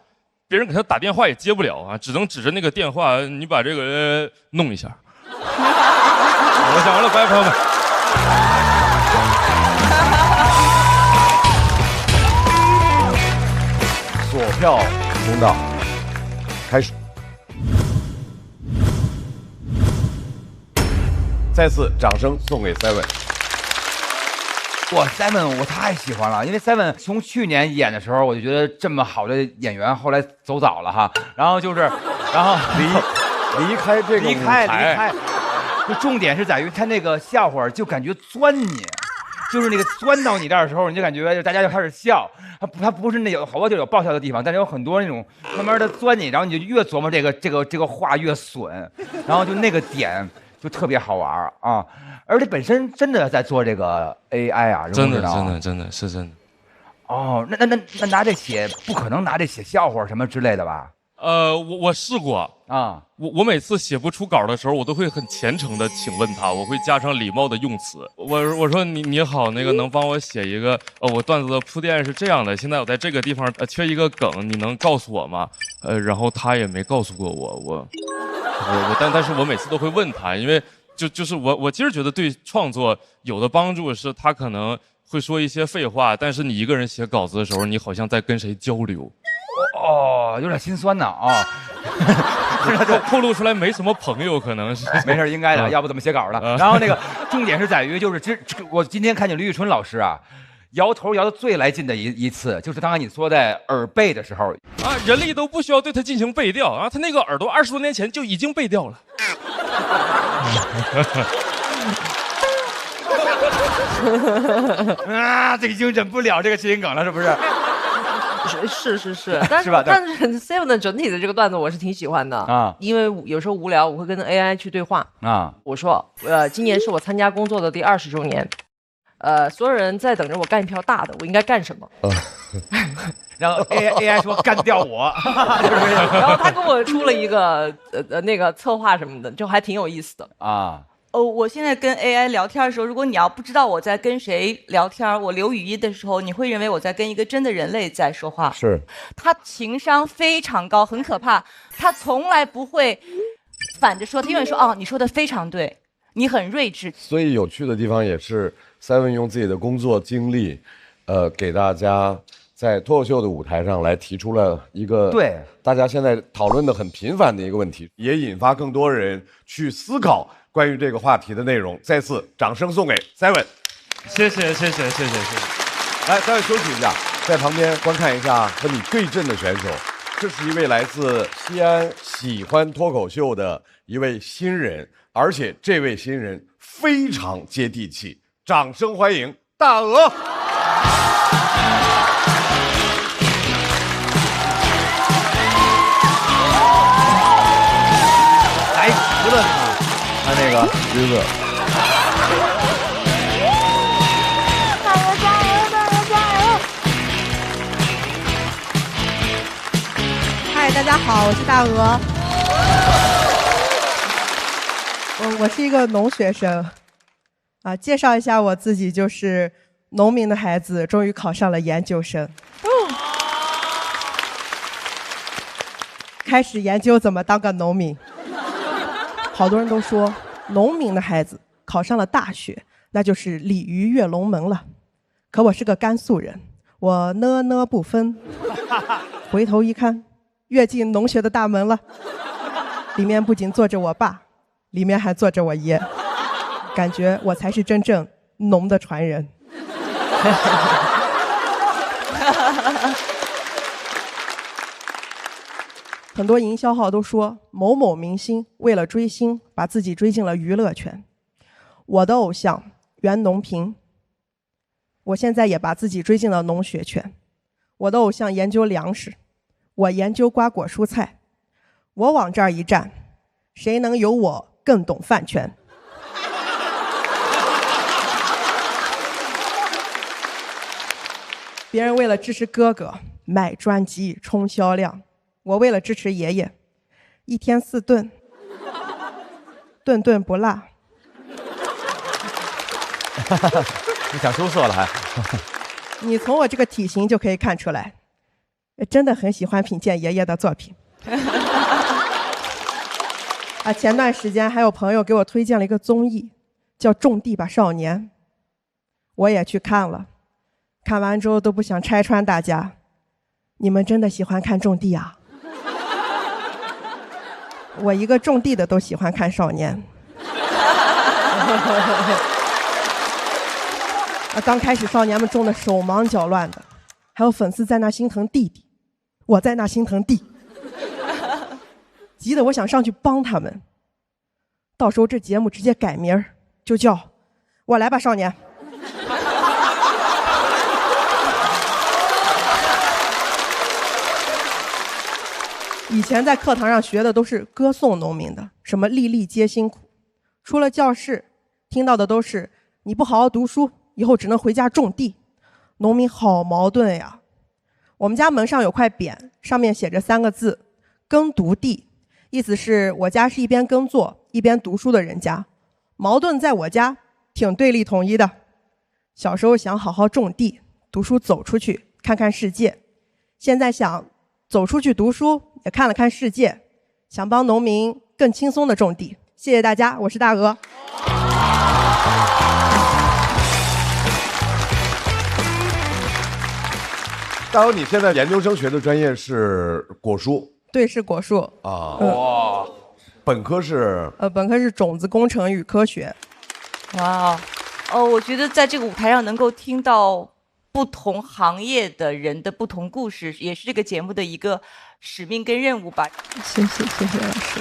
别人给他打电话也接不了啊，只能指着那个电话，你把这个弄一下。我讲完了，拜，朋友们。锁票通道开始。再次掌声送给 Seven。哇 ，Seven 我太喜欢了，因为 Seven 从去年演的时候，我就觉得这么好的演员，后来走早了哈。然后离开这个舞台，就重点是在于他那个笑话就感觉钻你，就是那个钻到你这儿的时候，你就感觉大家就开始笑。他不是那有好多就有爆笑的地方，但是有很多那种慢慢的钻你，然后你就越琢磨这个话越损，然后就那个点就特别好玩啊。而且本身真的在做这个 AI 啊，真的是真的。哦，那拿这写不可能拿这写笑话什么之类的吧？我试过啊，我每次写不出稿的时候，我都会很虔诚的请问他，我会加上礼貌的用词。我说你好，那个能帮我写一个我段子的铺垫是这样的，现在我在这个地方缺一个梗，你能告诉我吗？然后他也没告诉过我，但是我每次都会问他，因为就是我其实觉得对创作有的帮助是他可能会说一些废话，但是你一个人写稿子的时候，你好像在跟谁交流。哦，有点心酸呢啊，透露出来没什么朋友，可能是没事，应该的，要不怎么写稿了。然后那个重点是在于，就是我今天看见李宇春老师啊，摇头摇的最来劲的一次，就是刚才你说在耳背的时候啊，人力都不需要对他进行背调啊，他那个耳朵20多年前就已经背调了。啊，这已经忍不了这个谐音梗了，是不是？是，但是Seven 的整体的这个段子我是挺喜欢的啊，因为有时候无聊，我会跟 AI 去对话啊。我说，今年是我参加工作的第20周年，所有人在等着我干一票大的，我应该干什么？然后 AI 说干掉我，然后他给我出了一个那个策划什么的，就还挺有意思的啊。我现在跟 AI 聊天的时候，如果你要不知道我在跟谁聊天，我留语音的时候，你会认为我在跟一个真的人类在说话。是，他情商非常高，很可怕。他从来不会反着说，他永远说哦，你说的非常对，你很睿智。所以有趣的地方也是 Seven 用自己的工作经历，给大家在脱口秀的舞台上来提出了一个对大家现在讨论的很频繁的一个问题，也引发更多人去思考关于这个话题的内容。再次掌声送给 Seven， 谢谢。来，Seven休息一下，在旁边观看一下和你对阵的选手。这是一位来自西安喜欢脱口秀的一位新人，而且这位新人非常接地气。掌声欢迎大鹅。来除了他那个橘子。嗨，大家好，我是大鹅。我是一个农学生，介绍一下我自己，就是农民的孩子，终于考上了研究生。开始研究怎么当个农民。好多人都说，农民的孩子考上了大学，那就是鲤鱼跃龙门了。可我是个甘肃人，我呢不分。回头一看，跃进农学的大门了。里面不仅坐着我爸，里面还坐着我爷。感觉我才是真正农的传人。很多营销号都说某某明星为了追星，把自己追进了娱乐圈。我的偶像袁隆平，我现在也把自己追进了农学圈。我的偶像研究粮食，我研究瓜果蔬菜。我往这儿一站，谁能有我更懂饭圈？别人为了支持哥哥买专辑冲销量，我为了支持爷爷，一天4顿，顿顿不落。你想收缩了还？你从我这个体型就可以看出来，真的很喜欢品鉴爷爷的作品。前段时间还有朋友给我推荐了一个综艺，叫《种地吧少年》，我也去看了。看完之后都不想拆穿大家，你们真的喜欢看种地啊？我一个种地的都喜欢看少年。刚开始少年们种的手忙脚乱的，还有粉丝在那心疼弟弟，我在那心疼地，急得我想上去帮他们。到时候这节目直接改名就叫我来吧少年。以前在课堂上学的都是歌颂农民的，什么粒粒皆辛苦。出了教室，听到的都是你不好好读书，以后只能回家种地。农民好矛盾呀。我们家门上有块匾，上面写着3个字：耕读地，意思是我家是一边耕作一边读书的人家。矛盾在我家挺对立统一的。小时候想好好种地，读书走出去看看世界，现在想走出去读书，也看了看世界，想帮农民更轻松的种地。谢谢大家，我是大鹅。大鹅，你现在研究生学的专业是果蔬？对，是果树啊。哇，本科是？本科是种子工程与科学。哇，我觉得在这个舞台上能够听到不同行业的人的不同故事，也是这个节目的一个使命跟任务吧。谢谢老师。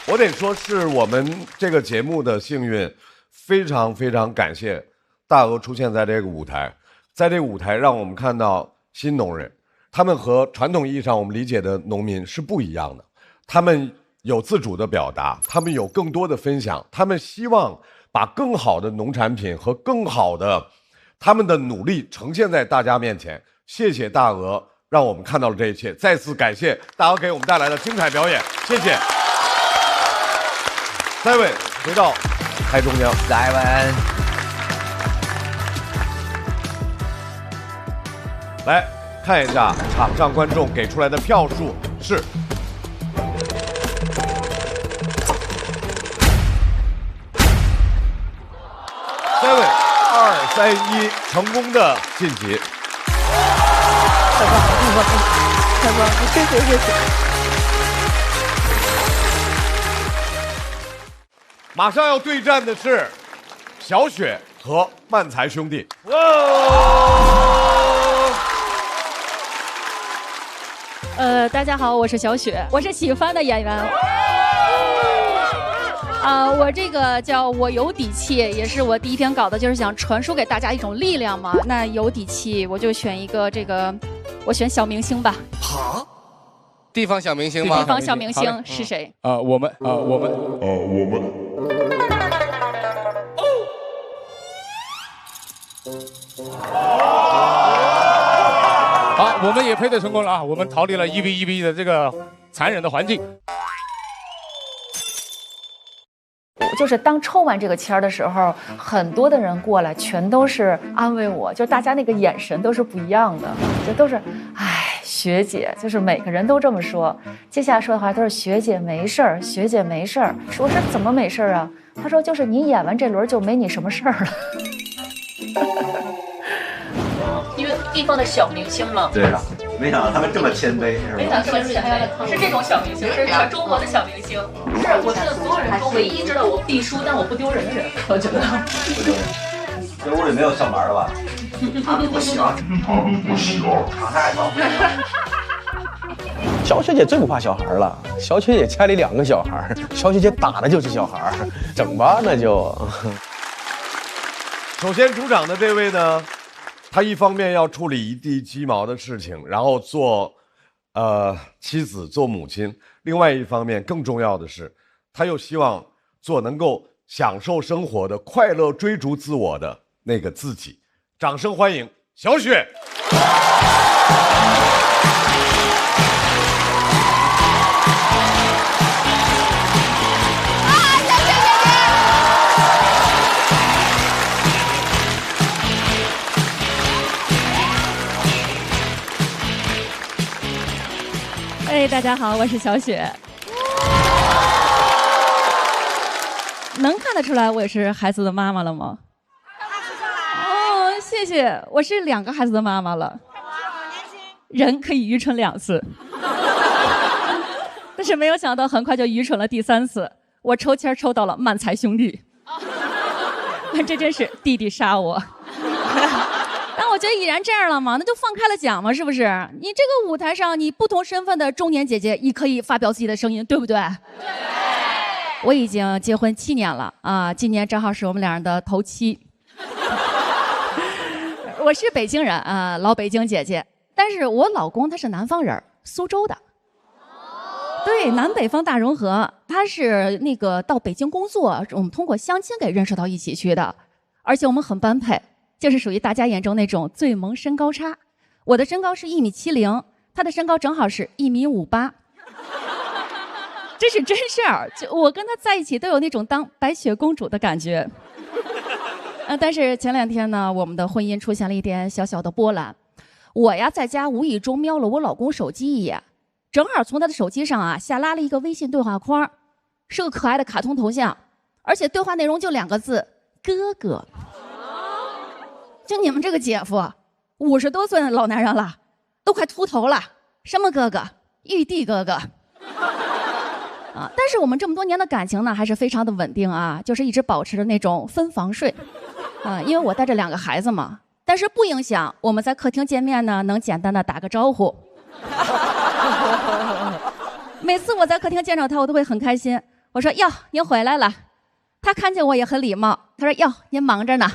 我得说是我们这个节目的幸运，非常非常感谢大鹅出现在这个舞台，在这个舞台让我们看到新农人，他们和传统意义上我们理解的农民是不一样的，他们有自主的表达，他们有更多的分享，他们希望把更好的农产品和更好的他们的努力呈现在大家面前。谢谢大鹅，让我们看到了这一切，再次感谢大鹅给我们带来的精彩表演，谢谢。再位回到台中央，再问，来看一下场上观众给出来的票数是。7、2、3、1，成功的晋级。太棒了，谢谢。马上要对战的是小雪和漫才兄弟。大家好，我是小雪，我是喜欢的演员。我这个叫我有底气，也是我第一天搞的，就是想传输给大家一种力量嘛。那有底气，我就选一个这个，我选小明星吧。好，地方小明星吗？地方小明星是谁？我们。好，我们也配对成功了啊！我们逃离了1v1v 的这个残忍的环境。就是当抽完这个签儿的时候，很多的人过来，全都是安慰我，就大家那个眼神都是不一样的，就都是，哎，学姐，就是每个人都这么说。接下来说的话都是学姐没事儿，学姐没事儿。我说怎么没事儿啊？他说就是你演完这轮就没你什么事儿了。因为地方的小明星嘛。对啊，没想到他们这么谦卑，是吧？没想到这么谦卑，是这种小明星，是全中国的小明星。是我觉得所有人中唯一知道我必输但我不丢人的人，我觉得。不丢人。这屋里没有上班的吧？他们不行，常态高。小雪姐最不怕小孩了，小雪姐家里2个小孩，小雪姐打的就是小孩，整吧那就。首先出场的这位呢，他一方面要处理一地鸡毛的事情，然后做妻子做母亲；另外一方面更重要的是，他又希望做能够享受生活的、快乐追逐自我的那个自己。掌声欢迎小雪。哎，大家好，我是小雪。能看得出来我也是孩子的妈妈了吗？哦，谢谢，我是2个孩子的妈妈了。人可以愚蠢2次，但是没有想到很快就愚蠢了第3次。我抽签抽到了漫才兄弟，这真是弟弟杀我。但我觉得已然这样了嘛，那就放开了讲嘛，是不是？你这个舞台上，你不同身份的中年姐姐，也可以发表自己的声音，对不对？对。我已经结婚7年了啊，今年正好是我们2人的头7。我是北京人啊，老北京姐姐，但是我老公他是南方人，苏州的。对，南北方大融合，他是那个到北京工作，我们通过相亲给认识到一起去的，而且我们很般配。就是属于大家眼中那种最萌身高差，我的身高是1.70米，他的身高正好是1.58米，这是真事儿。就我跟他在一起都有那种当白雪公主的感觉。但是前2天呢，我们的婚姻出现了一点小小的波澜。我呀在家无意中瞄了我老公手机一眼，正好从他的手机上啊下拉了一个微信对话框，是个可爱的卡通头像，而且对话内容就2个字：哥哥。就你们这个姐夫，50多岁的老男人了，都快秃头了，什么哥哥，玉帝哥哥啊！但是我们这么多年的感情呢，还是非常的稳定啊，就是一直保持着那种分房睡啊，因为我带着2个孩子嘛，但是不影响我们在客厅见面呢，能简单的打个招呼。每次我在客厅见着他，我都会很开心。我说哟，您回来了。他看见我也很礼貌，他说哟，您忙着呢。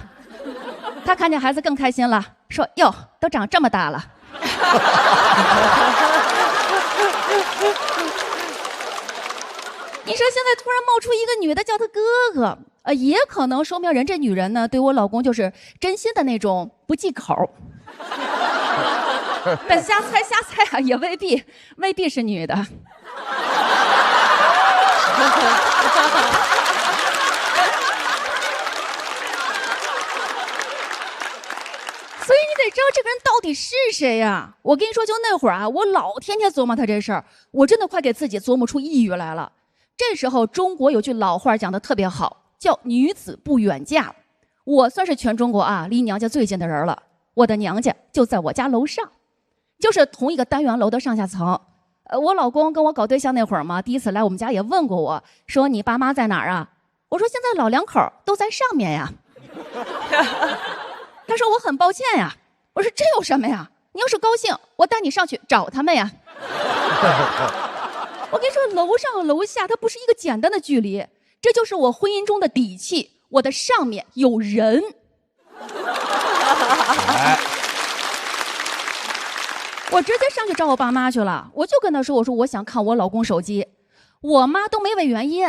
他看见孩子更开心了，说哟，都长这么大了。你说现在突然冒出一个女的叫他哥哥，也可能说明人这女人呢对我老公就是真心的那种不忌口。但瞎猜啊，也未必是女的。所以你得知道这个人到底是谁呀？我跟你说，就那会儿啊，我老天天琢磨他这事儿，我真的快给自己琢磨出抑郁来了。这时候中国有句老话讲得特别好，叫女子不远嫁。我算是全中国啊离娘家最近的人了，我的娘家就在我家楼上，就是同一个单元楼的上下层。我老公跟我搞对象那会儿嘛，第一次来我们家也问过我，说你爸妈在哪儿啊？我说现在老2口都在上面呀。他说我很抱歉呀。我说这有什么呀？你要是高兴，我带你上去找他们呀。我跟你说，楼上楼下它不是一个简单的距离，这就是我婚姻中的底气。我的上面有人。我直接上去找我爸妈去了，我就跟他说，我说我想看我老公手机。我妈都没问原因，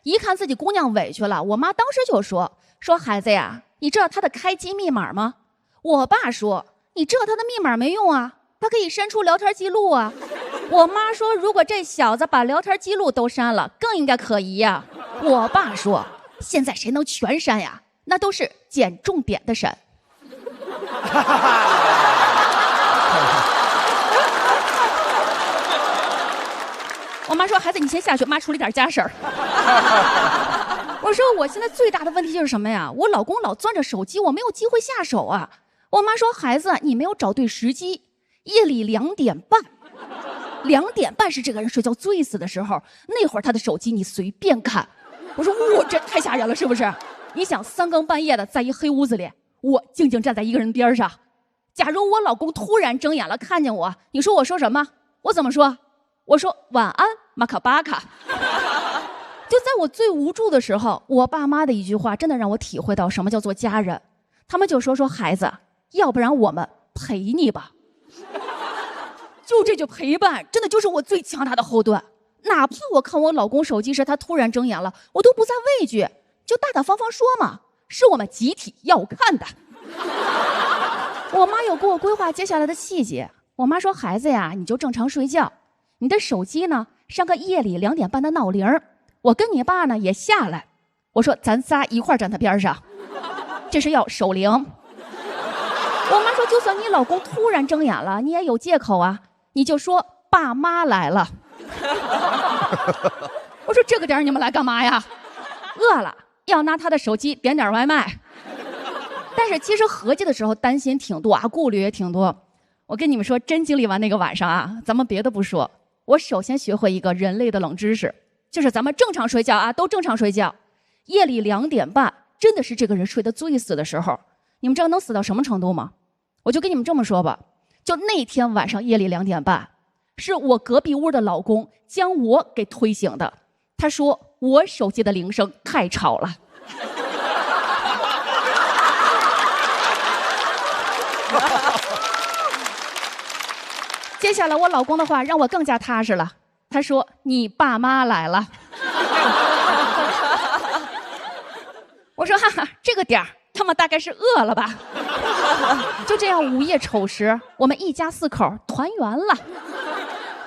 一看自己姑娘委屈了，我妈当时就说孩子呀，你知道他的开机密码吗？我爸说你知道他的密码没用啊，他可以删除聊天记录啊。我妈说如果这小子把聊天记录都删了，更应该可疑呀。我爸说现在谁能全删呀？那都是捡重点的删。我妈说：“孩子，你先下去，妈处理点家事儿。”我说：“我现在最大的问题就是什么呀？我老公老攥着手机，我没有机会下手啊。”我妈说：“孩子，你没有找对时机，夜里2点半，2点半是这个人睡觉最死的时候，那会儿他的手机你随便看。”我说：“我这太吓人了，是不是？你想3更半夜的在一黑屋子里，我静静站在一个人边上，假如我老公突然睁眼了看见我，你说我说什么？我怎么说？我说晚安，马卡巴卡。”就在我最无助的时候，我爸妈的一句话真的让我体会到什么叫做家人。他们就说孩子，要不然我们陪你吧。就这句陪伴，真的就是我最强大的后盾。哪怕我看我老公手机时他突然睁眼了，我都不再畏惧，就大大方方说嘛，是我们集体要看的。我妈有给我规划接下来的细节。我妈说：“孩子呀，你就正常睡觉，你的手机呢上个夜里2点半的闹铃，我跟你爸呢也下来。”我说：“咱仨一块站他边上，这是要守灵。”我妈说：“就算你老公突然睁眼了，你也有借口啊，你就说爸妈来了。”我说：“这个点你们来干嘛呀？饿了要拿他的手机点点外卖。”但是其实合计的时候担心挺多啊，顾虑也挺多。我跟你们说，真经历完那个晚上啊，咱们别的不说，我首先学会一个人类的冷知识，就是咱们正常睡觉啊，都正常睡觉，夜里2点半真的是这个人睡得最死的时候。你们知道能死到什么程度吗？我就跟你们这么说吧，就那天晚上夜里2点半，是我隔壁屋的老公将我给推醒的。他说我手机的铃声太吵了。接下来我老公的话让我更加踏实了。他说：“你爸妈来了。”我说：“哈哈，这个点儿他们大概是饿了吧。”就这样午夜丑时，我们一家4口团圆了。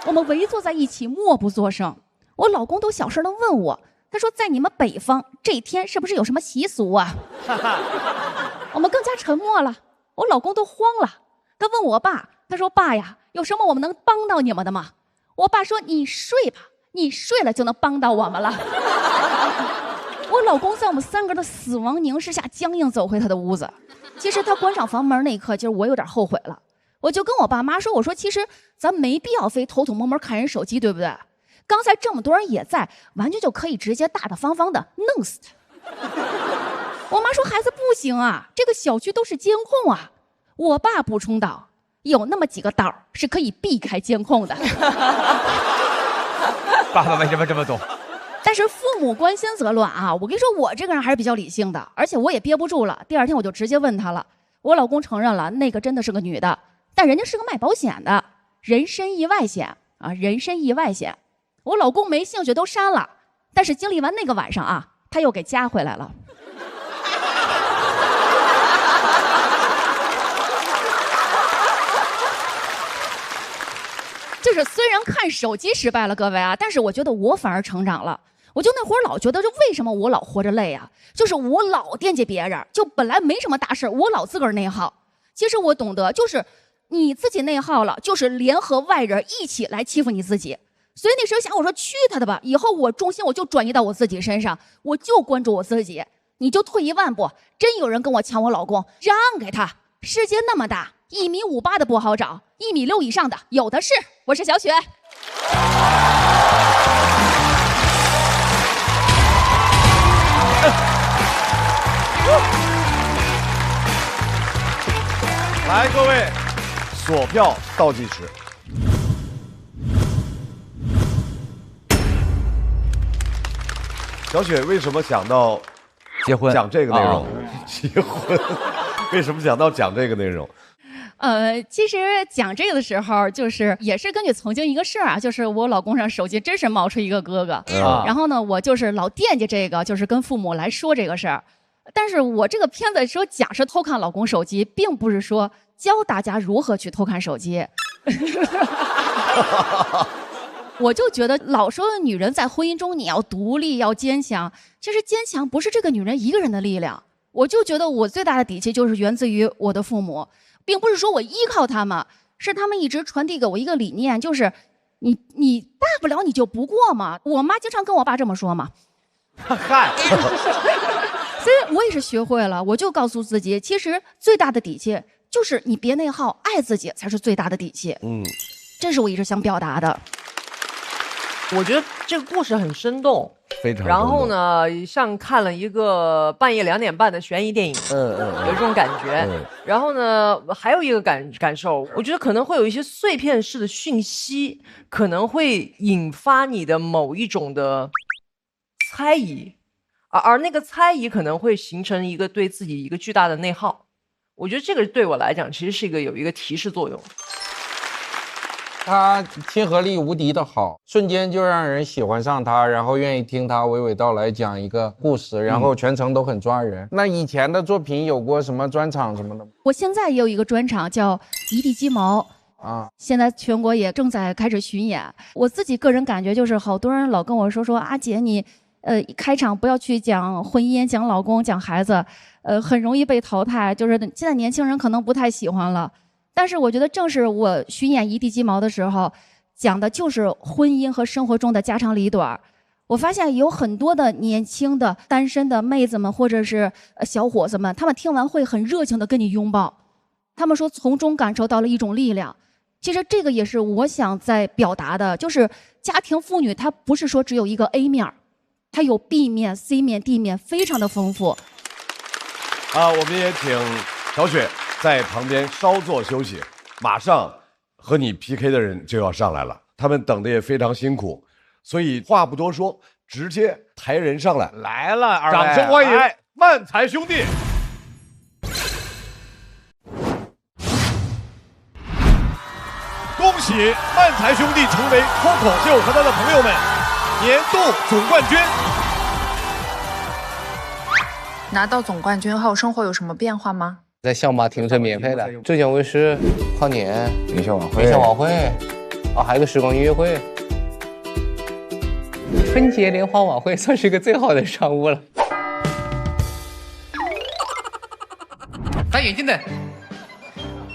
我们围坐在一起，默不作声。我老公都小声的问我，他说：“在你们北方这一天是不是有什么习俗啊？”我们更加沉默了。我老公都慌了，他问我爸，他说：“爸呀，有什么我们能帮到你们的吗？”我爸说：“你睡吧，你睡了就能帮到我们了。”我老公在我们3个人的死亡凝视下僵硬走回他的屋子。其实他关上房门那一刻，其实我有点后悔了。我就跟我爸妈说，我说其实咱没必要非偷偷摸摸看人手机，对不对？刚才这么多人也在，完全就可以直接大大方方的弄死他。我妈说：“孩子不行啊，这个小区都是监控啊。”我爸补充道：“有那么几个道是可以避开监控的。”爸爸为什么这么懂？但是父母关心则乱啊！我跟你说，我这个人还是比较理性的，而且我也憋不住了。第2天我就直接问他了。我老公承认了，那个真的是个女的，但人家是个卖保险的，人身意外险啊，人身意外险。我老公没兴趣都删了，但是经历完那个晚上啊，他又给加回来了。就是虽然看手机失败了，各位啊，但是我觉得我反而成长了。我就那会儿老觉得，就为什么我老活着累啊？就是我老惦记别人，就本来没什么大事，我老自个儿内耗。其实我懂得，就是你自己内耗了，就是联合外人一起来欺负你自己。所以那时候想，我说去他的吧，以后我重心我就转移到我自己身上，我就关注我自己。你就退一万步，真有人跟我抢我老公，让给他。世界那么大，1.58米的不好找，1.6米以上的有的是。我是小雪。来，各位，锁票倒计时。小雪为什么想到结婚讲这个内容？结婚，为什么想到讲这个内容？其实讲这个的时候，就是也是根据曾经一个事儿啊，就是我老公上手机真是冒出一个哥哥，然后呢，我就是老惦记这个，就是跟父母来说这个事儿。但是我这个片子说讲是偷看老公手机，并不是说教大家如何去偷看手机。我就觉得老说女人在婚姻中你要独立要坚强，其实坚强不是这个女人一个人的力量。我就觉得我最大的底气就是源自于我的父母，并不是说我依靠他们，是他们一直传递给我一个理念，就是你大不了你就不过嘛。我妈经常跟我爸这么说嘛。嗨，所以我也是学会了，我就告诉自己，其实最大的底气就是你别内耗，爱自己才是最大的底气。这是我一直想表达的。我觉得这个故事很生动，非常。然后呢，像看了一个半夜2点半的悬疑电影，有这种感觉。然后呢，还有一个感受，我觉得可能会有一些碎片式的讯息，可能会引发你的某一种的猜疑，而那个猜疑可能会形成一个对自己一个巨大的内耗。我觉得这个对我来讲，其实是有一个提示作用。他亲和力无敌的好，瞬间就让人喜欢上他，然后愿意听他娓娓道来讲一个故事，然后全程都很抓人。那以前的作品有过什么专场什么的吗？我现在也有一个专场叫《一地鸡毛》啊，现在全国也正在开始巡演。我自己个人感觉就是，好多人老跟我说阿姐你，开场不要去讲婚姻、讲老公、讲孩子，很容易被淘汰。就是现在年轻人可能不太喜欢了。但是我觉得，正是我巡演一地鸡毛的时候，讲的就是婚姻和生活中的家长里短。我发现有很多的年轻的单身的妹子们，或者是小伙子们，他们听完会很热情的跟你拥抱，他们说从中感受到了一种力量。其实这个也是我想在表达的，就是家庭妇女她不是说只有一个 A 面，它有 B 面、C 面、D 面，非常的丰富。我们也请小雪在旁边稍作休息，马上和你 PK 的人就要上来了，他们等的也非常辛苦，所以话不多说，直接抬人上来。来了，二位，掌声欢迎漫才兄弟。恭喜漫才兄弟成为脱口秀和他的朋友们年度总冠军。拿到总冠军后，生活有什么变化吗？在校马停车免费的，浙江卫视跨年联校晚会，还有个时光音乐会，春节联欢晚会算是一个最好的商务了。戴眼镜的，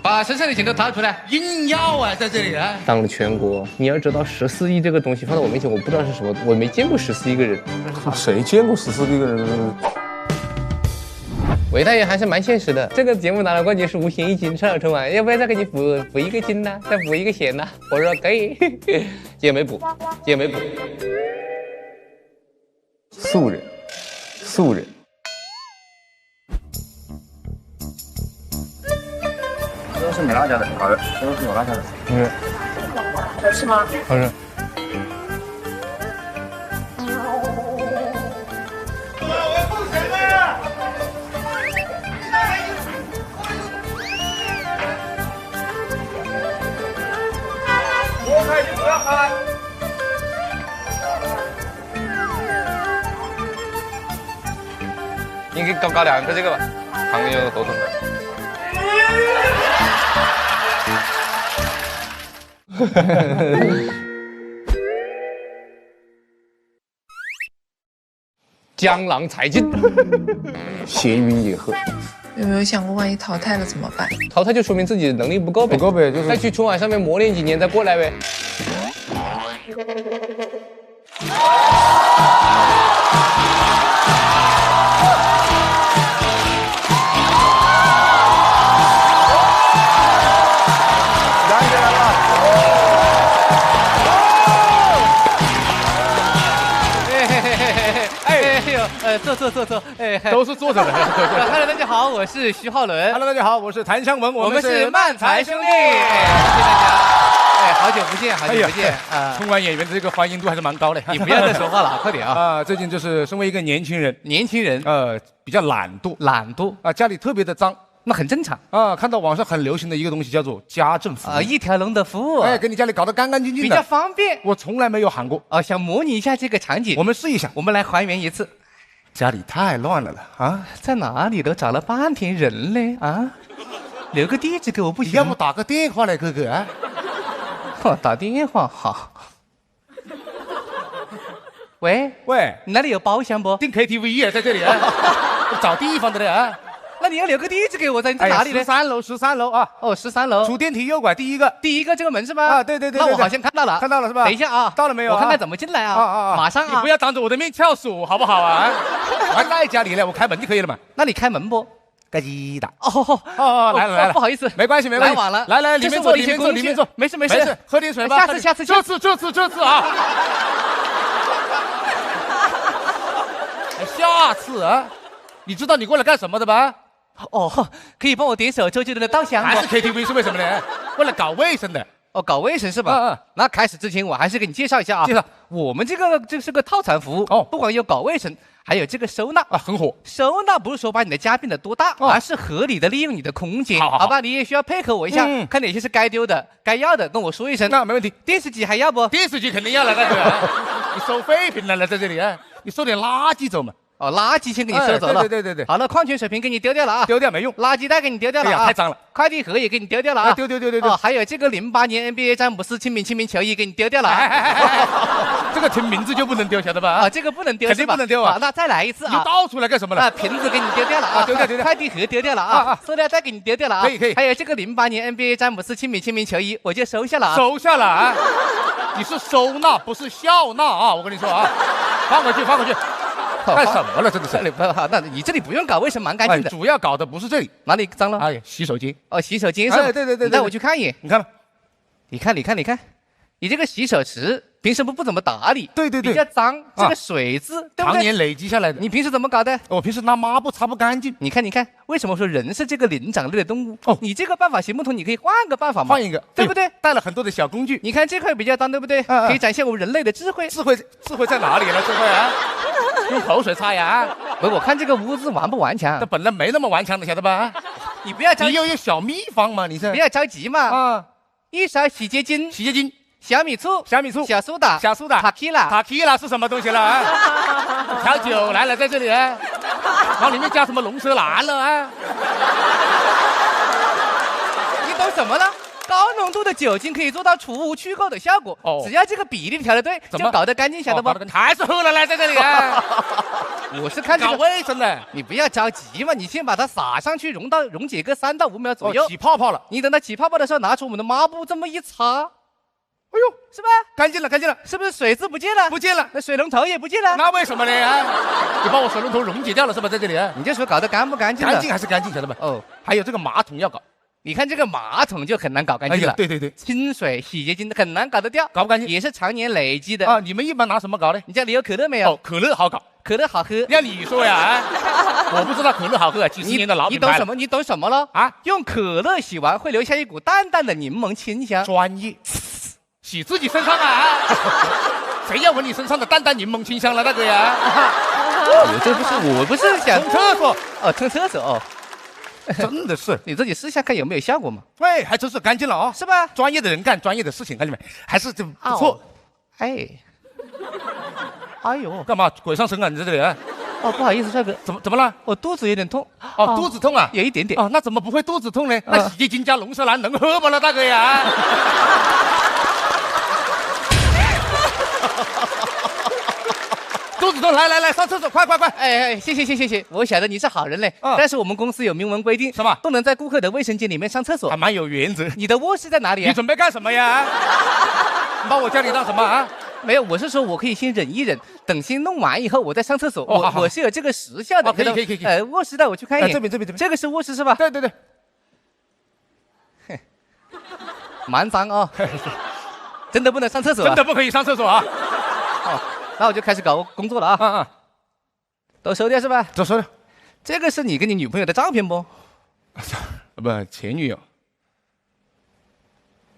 把身上的钱都掏出来，硬要啊，在这里啊！当了全国，你要知道14亿这个东西放在我面前，我不知道是什么，我没见过14亿个人。谁见过14亿个人？韦大爷还是蛮现实的，这个节目拿了冠军是5险1金上了春晚，要不要再给你补一个金呢？再补一个险呢？我说可以，也没补。素人。都是没辣椒的，好的，都是有辣椒的。好吃吗？好吃。我开始不要喊。你给搞2个这个吧，旁边有个头头。江郎才尽，闲云野鹤。有没有想过，万一淘汰了怎么办？淘汰就说明自己的能力不够呗，就是再去春晚上面磨练几年再过来呗。坐，都是坐着的。Hello， 大家好，我是徐浩伦。Hello， 大家好，我是谭湘文，我们是漫才兄弟。谢谢大家。好久不见啊！春晚演员的这个欢迎度还是蛮高的。你不要再说话了，快点啊！最近就是身为一个年轻人，比较懒惰啊，家里特别的脏。那很正常啊！看到网上很流行的一个东西叫做家政服务一条龙的服务，给你家里搞得干干净净的，比较方便。我从来没有喊过想模拟一下这个场景，我们试一下，我们来还原一次。家里太乱了啊！在哪里都找了半天人嘞啊！留个地址给我不行？要不打个电话来，哥哥啊？打电话好。喂喂，你那里有包厢不？订 KTV 啊，在这里啊，找地方的嘞啊。那你要留个地址给我噻，你在哪里呢？13楼啊。哦，13楼。出电梯右拐第一个这个门是吗？啊，对。那我好像看到了，看到了是吧？等一下啊，到了没有？我看看怎么进来啊。马上啊！你不要当着我的面跳数好不好啊？我还在家里呢，我开门就可以了嘛。那你开门不？该鸡的。哦，来了，不好意思，没关系。来晚了。来，里面坐，没事。喝点水吧。下次。这次啊。下次啊，你知道你过来干什么的吧？哦，可以帮我点首周杰伦的《稻香》吗？还是 KTV 是为什么呢？过来搞卫生的。哦，搞卫生是吧？那开始之前我还是给你介绍一下啊。介绍我们这是个套餐服务哦，不光有搞卫生，还有这个收纳啊，很火。收纳不是说把你的家变得多大，而是合理的利用你的空间。好吧，你也需要配合我一下，看哪些是该丢的、该要的，跟我说一声。那没问题。电视机还要不？电视机肯定要了，大哥。你收废品来了，在这里啊，你收点垃圾走嘛。哦，垃圾先给你收走了。对。好了，矿泉水瓶给你丢掉了啊，丢掉没用。垃圾袋给你丢掉了啊，太脏了。快递盒也给你丢掉了啊，丢。哦，还有这个08年 NBA 詹姆斯亲民球衣给你丢掉了。这个听名字就不能丢，晓得吧？啊，这个不能丢，肯定不能丢啊。那再来一次啊！你倒出来干什么了？啊，瓶子给你丢掉了啊，丢掉。快递盒丢掉了啊，塑料袋给你丢掉了啊。可以。还有这个08年 NBA 詹姆斯亲民球衣，我就收下了啊。收下了啊！你是收纳不是笑纳啊！我跟你说啊，放回去。干什么了？真的是。那你这里不用搞卫生，蛮干净的。主要搞的不是这里，哪里脏了？哎，洗手间。哦，洗手间是吧？对。你带我去看一眼。你看吧。你看，你这个洗手池平时不怎么打理，对，比较脏，这个水渍对不对？常年累积下来的。你平时怎么搞的？我平时拿抹布擦不干净。你看，为什么说人是这个灵长类的动物？哦，你这个办法行不通，你可以换个办法嘛。换一个，对不对？带了很多的小工具。你看这块比较脏，对不对？可以展现我们人类的智慧。智慧在哪里呢？智慧啊！用口水擦呀！我看这个屋子顽不顽强？这本来没那么顽强的，晓得吧？你不要着急，你又有小秘方嘛？你是不要着急嘛？啊，一勺洗洁精，小米醋，小苏打，塔 Q 是什么东西了啊？调酒来了，在这里啊，往里面加什么龙舌兰了啊？你懂什么了？高浓度的酒精可以做到除污去垢的效果。哦，只要这个比例调得对，就搞得干净，晓得不？还是喝了来，在这里啊。我是看这个搞卫生的，你不要着急嘛，你先把它撒上去，溶解个3到5秒左右，起泡泡了。你等它起泡泡的时候，拿出我们的抹布这么一擦，哎呦，是吧？干净了，是不是水渍不见了？不见了，那水龙头也不见了。那为什么呢？啊，你把我水龙头溶解掉了是吧？在这里啊，你就说搞得干不干净？干净还是干净，晓得吧？哦，还有这个马桶要搞。你看这个马桶就很难搞干净了。对，清水、洗洁精很难搞得掉，搞不干净，也是常年累积的啊。你们一般拿什么搞呢？你家里有可乐没有？哦，可乐好搞，可乐好喝。让你说呀，我不知道可乐好喝，几十年的老品牌。你懂什么了？啊，用可乐洗完会留下一股淡淡的柠檬清香。专业，洗自己身上啊？谁要闻你身上的淡淡柠檬清香了，大哥呀？我不是想冲厕所哦，冲厕所哦。真的是，你自己试下看有没有效果嘛？对，还真是干净了啊，是吧？专业的人干专业的事情，看见没？还是这不错。哎呦，干嘛鬼上身啊？你在这里啊？哦，不好意思，帅哥，怎么了？我肚子有点痛。哦，肚子痛啊？有一点点。哦，那怎么不会肚子痛呢？那洗洁精加龙舌兰能喝不了，大哥呀？肚子痛，来上厕所，快！哎，谢谢，我晓得你是好人嘞。但是我们公司有明文规定，什么不能在顾客的卫生间里面上厕所，还蛮有原则。你的卧室在哪里啊？你准备干什么呀？你把我叫你当什么啊？没有，我是说我可以先忍一忍，等先弄完以后我再上厕所。我是有这个时效的。可以。卧室带我去看一眼。这边，这个是卧室是吧？对。蛮脏啊，真的不能上厕所？真的不可以上厕所啊！哦，那我就开始搞工作了啊！都收掉是吧？都收掉。这个是你跟你女朋友的照片不？不，前女友。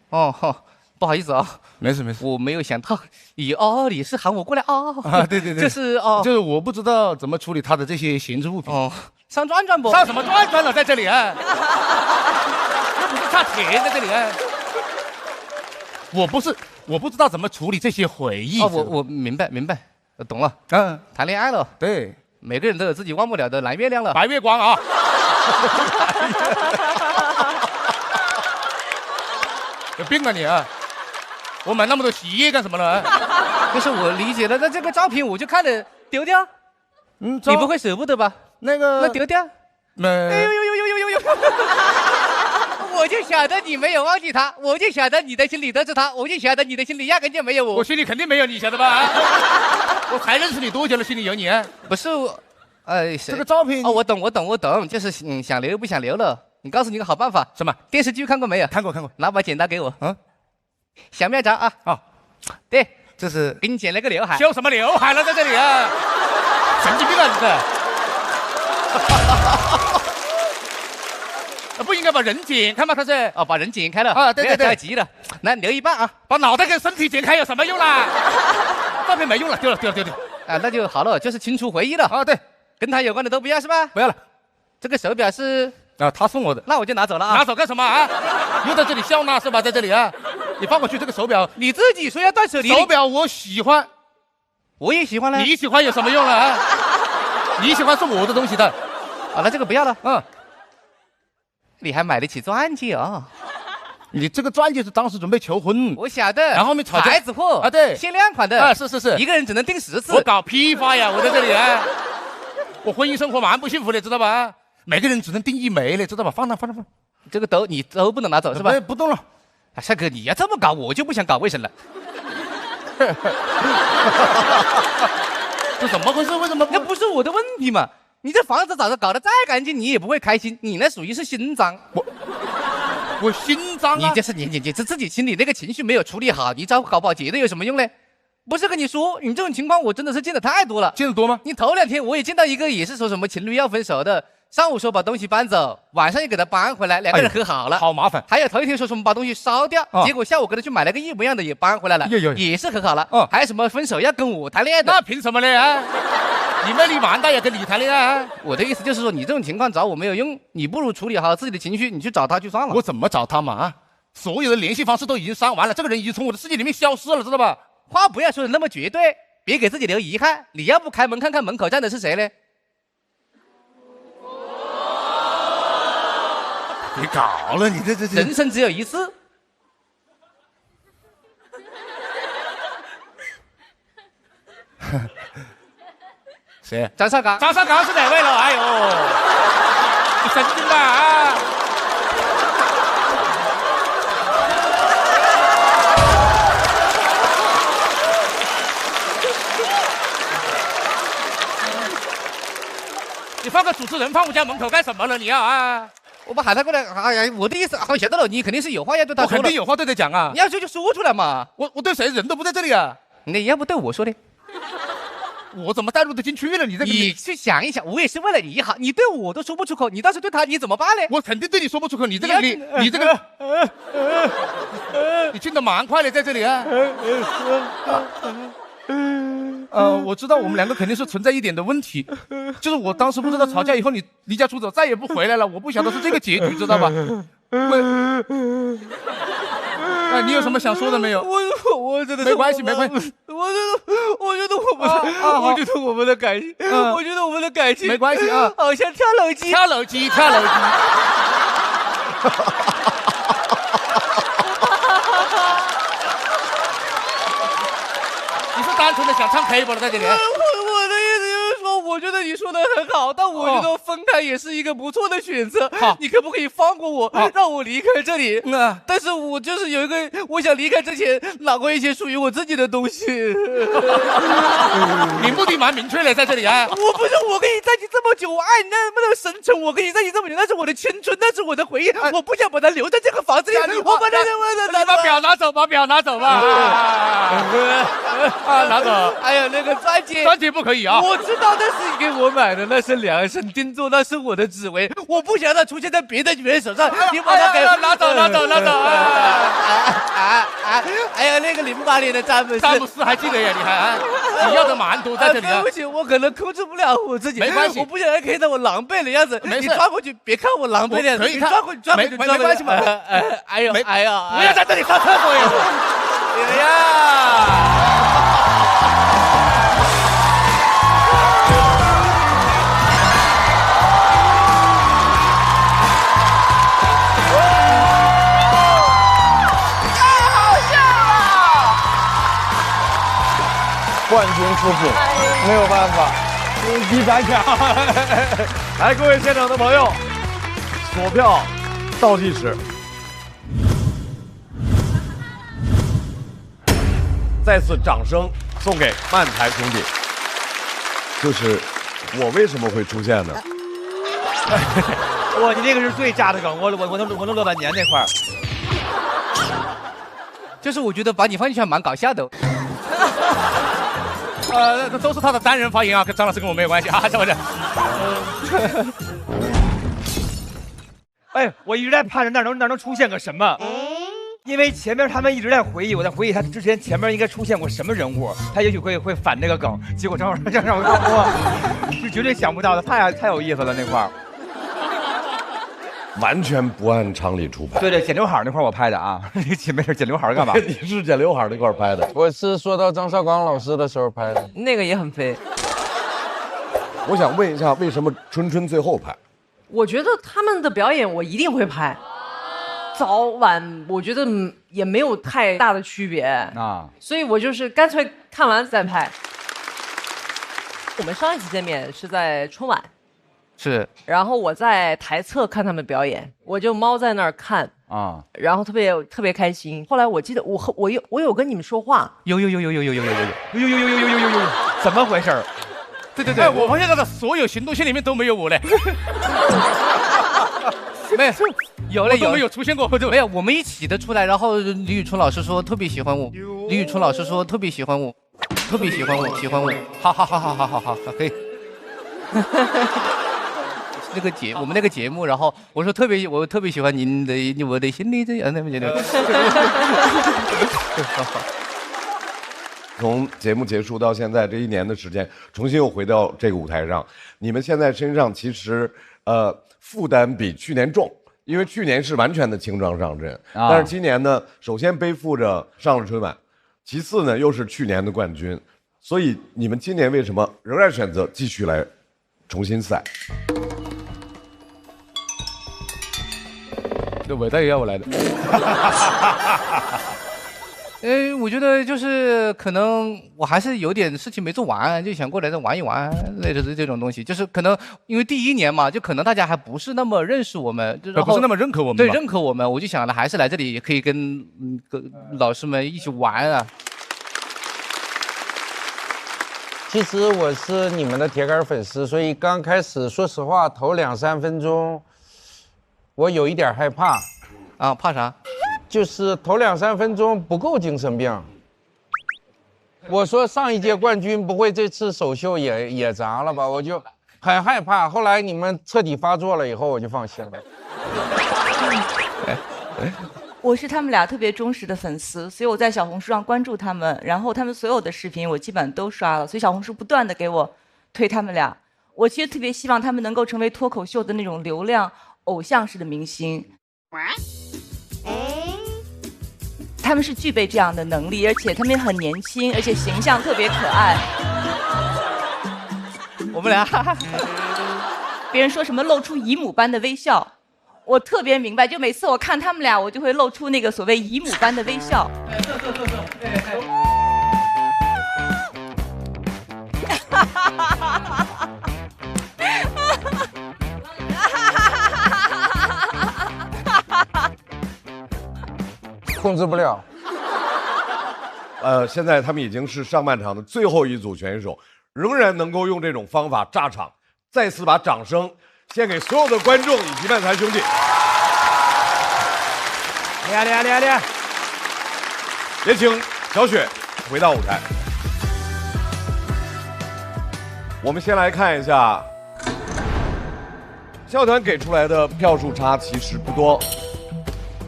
哦，不好意思啊。没事，我没有想到你是喊我过来啊？对，就是我不知道怎么处理他的这些闲置物品。哦，上转转不？上什么转了，在这里啊？又不是差钱在这里啊？我不知道怎么处理这些回忆。我明白，我懂了。谈恋爱了，对，每个人都有自己忘不了的蓝月亮了，白月光啊。有病啊你啊！我买那么多洗衣液干什么了？就是我理解了，那这个照片我就看了丢掉。你不会舍不得吧？那个那丢掉。哎呦！我就晓得你没有忘记他，我就晓得你的心里都是他，我就晓得你的心里压根就没有我。我心里肯定没有你，晓得吧？我才认识你多久了，心里有你？不是我，这个照片哦，我懂，就是想留不想留了。你告诉你个好办法，什么？电视剧看过没有？看过。拿把剪刀给我，小妙招啊！哦，对，这是给你剪了个刘海。修什么刘海了，在这里啊？神经病啊，你这！不应该把人剪开吗？他是把人剪开了啊！对，太急了，来留一半啊！把脑袋跟身体剪开有什么用啦？照片没用了，丢了啊！那就好了，就是清除回忆了啊！对，跟他有关的都不要是吧？不要了。这个手表是他送我的，那我就拿走了啊！拿走干什么啊？又在这里笑纳是吧？在这里啊！你放过去这个手表，你自己说要断舍离。手表我喜欢，我也喜欢了。你喜欢有什么用了啊？你喜欢是我的东西的。好了，这个不要了。你还买得起钻戒啊？你这个钻戒是当时准备求婚，我晓得。然后后面吵架，牌子货啊，对，限量款的啊，是，一个人只能订10次。我搞批发呀，我在这里啊，我婚姻生活蛮不幸福的，知道吧？每个人只能订1枚的，知道吧？放那。这个你都不能拿走是吧？不动了。帅哥，你要这么搞，我就不想搞卫生了。这怎么回事？为什么？那不是我的问题嘛？你这房子早就搞得再干净，你也不会开心。你那属于是心脏。我心脏啊！你这是你这自己心里那个情绪没有处理好，你找搞保洁的有什么用呢？不是跟你说，你这种情况我真的是见的太多了。见得多吗？你头2天我也见到一个，也是说什么情侣要分手的，上午说把东西搬走，晚上又给他搬回来，2个人和好了，好麻烦。还有头一天说什么把东西烧掉，结果下午跟他去买了个一模一样的也搬回来了，也是和好了。还有什么分手要跟我谈恋爱的？那凭什么呢啊？你魅力蛮大呀，跟你谈恋爱啊？我的意思就是说，你这种情况找我没有用，你不如处理好自己的情绪，你去找他去算了。我怎么找他嘛？啊，所有的联系方式都已经删完了，这个人已经从我的世界里面消失了，知道吧？话不要说的那么绝对，别给自己留遗憾。你要不开门看看门口站的是谁呢？别搞了，你这人生只有一次。谁？张绍刚。张绍刚是哪位了？哎呦，你神经吧啊！你放个主持人放我家门口干什么了？你啊！我把喊他过来。哎呀，我的意思，好晓得了，你肯定是有话要对他说。我肯定有话对他讲啊！你要说就说出来嘛。我对谁人都不在这里啊！你要不对我说呢？我怎么带入得进去了？你去想一想，我也是为了你好，你对我都说不出口，你倒是对他，你怎么办呢？我肯定对你说不出口，你这个你这个，你进得蛮快的，在这里啊。我知道我们2个肯定是存在一点的问题，就是我当时不知道吵架以后你离家出走再也不回来了，我不晓得是这个结局，知道吧？你有什么想说的没有？我真的没关系，没关系。我觉得我们的感情，我觉得我们的感情没关系啊，好像跳楼机。你是单纯的想唱 K 不了，在这里。我的意思就是说，我觉得你说的很好，但我觉得分开也是一个不错的选择。好，你可不可以放过我，让我离开这里？但是我就是有一个，我想离开之前拿过一些属于我自己的东西。你目的蛮明确的，在这里啊。我不是，我跟你在一起这么久，我爱你那么深沉，我跟你在一起这么久，那是我的青春，那是我的回忆，我不想把它留在这个房子里。我把它你把表拿走，把表拿走吧。拿走。哎呀，那个钻戒不可以啊。我知道那是给我买的，那是量身定做，那是我的指纹，我不想它出现在别的女人手上。你把它给拿走。哎呀，那个08年的詹姆斯还记得呀？你还你要的蛮多在这里。对不起，我可能控制不了我自己。没关系，我不想让看到我狼狈的样子。没事，你抓过去，别看我狼狈的样子。可以看，没关系嘛。哎呀，不要在这里上厕所呀！哎呀。冠军出品，没有办法，第三强。来，各位现场的朋友，锁票倒计时，再次掌声送给漫才兄弟。就是我为什么会出现呢？哇，你那个是最炸的梗，我能乐半年那块儿。就是我觉得把你放进去还蛮搞笑的。都是他的单人发言啊，跟张老师跟我没有关系啊，是不是？哎，我一直在盼着那能出现个什么，因为前面他们一直在回忆，我在回忆他之前前面应该出现过什么人物，他也许会反这个梗，结果正好让我看过，是绝对想不到的，太有意思了那块儿。完全不按常理出牌。对，剪刘海那块我拍的啊，没事剪刘海干嘛？你是剪刘海那块拍的？我是说到张绍刚老师的时候拍的，那个也很飞。我想问一下，为什么春春最后拍？我觉得他们的表演我一定会拍，早晚我觉得也没有太大的区别啊，所以我就是干脆看完再拍。我们上一次见面是在春晚。是，然后我在台侧看他们表演，我就猫在那儿看啊，然后特别开心。后来我记得我有跟你们说话，有，怎么回事？对，我发现他的所有行动线里面都没有我嘞，没有嘞，都没有出现过，没有，我们一起的出来，然后李宇春老师说特别喜欢我，李宇春老师说特别喜欢我，喜欢我，好，可以。我们那个节目，然后我说我特别喜欢您的我的心里这样那么觉得。从节目结束到现在这1年的时间，重新又回到这个舞台上，你们现在身上其实负担比去年重，因为去年是完全的轻装上阵，但是今年呢，首先背负着上了春晚，其次呢又是去年的冠军，所以你们今年为什么仍然选择继续来重新赛？这尾带也要我来的。我觉得就是可能我还是有点事情没做完，就想过来再玩一玩，类似这种东西。就是可能因为第1年嘛，就可能大家还不是那么认识我们，不是那么认可我们。对，认可我们，我就想了，还是来这里也可以跟老师们一起玩啊。其实我是你们的铁杆粉丝，所以刚开始说实话，头2、3分钟。我有一点害怕，啊，怕啥？就是头2、3分钟不够精神病。我说上一届冠军不会这次首秀也砸了吧？我就很害怕。后来你们彻底发作了以后，我就放心了。我是他们俩特别忠实的粉丝，所以我在小红书上关注他们，然后他们所有的视频我基本都刷了，所以小红书不断的给我推他们俩。我其实特别希望他们能够成为脱口秀的那种流量偶像式的明星，他们是具备这样的能力，而且他们也很年轻，而且形象特别可爱。我们俩，别人说什么露出姨母般的微笑，我特别明白，就每次我看他们俩，我就会露出那个所谓姨母般的微笑。控制不了。现在他们已经是上半场的最后一组选手，仍然能够用这种方法炸场。再次把掌声献给所有的观众以及漫才兄弟。厉害！也请小雪回到舞台。我们先来看一下，校团给出来的票数差其实不多，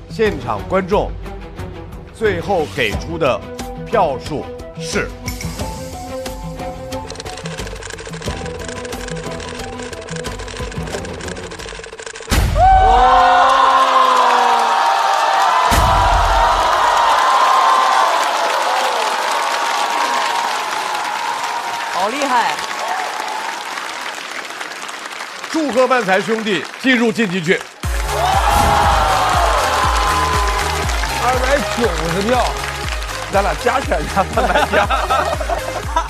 现场观众最后给出的票数是好厉害！祝贺漫才兄弟进入晋级区。290票，咱俩加起来300票。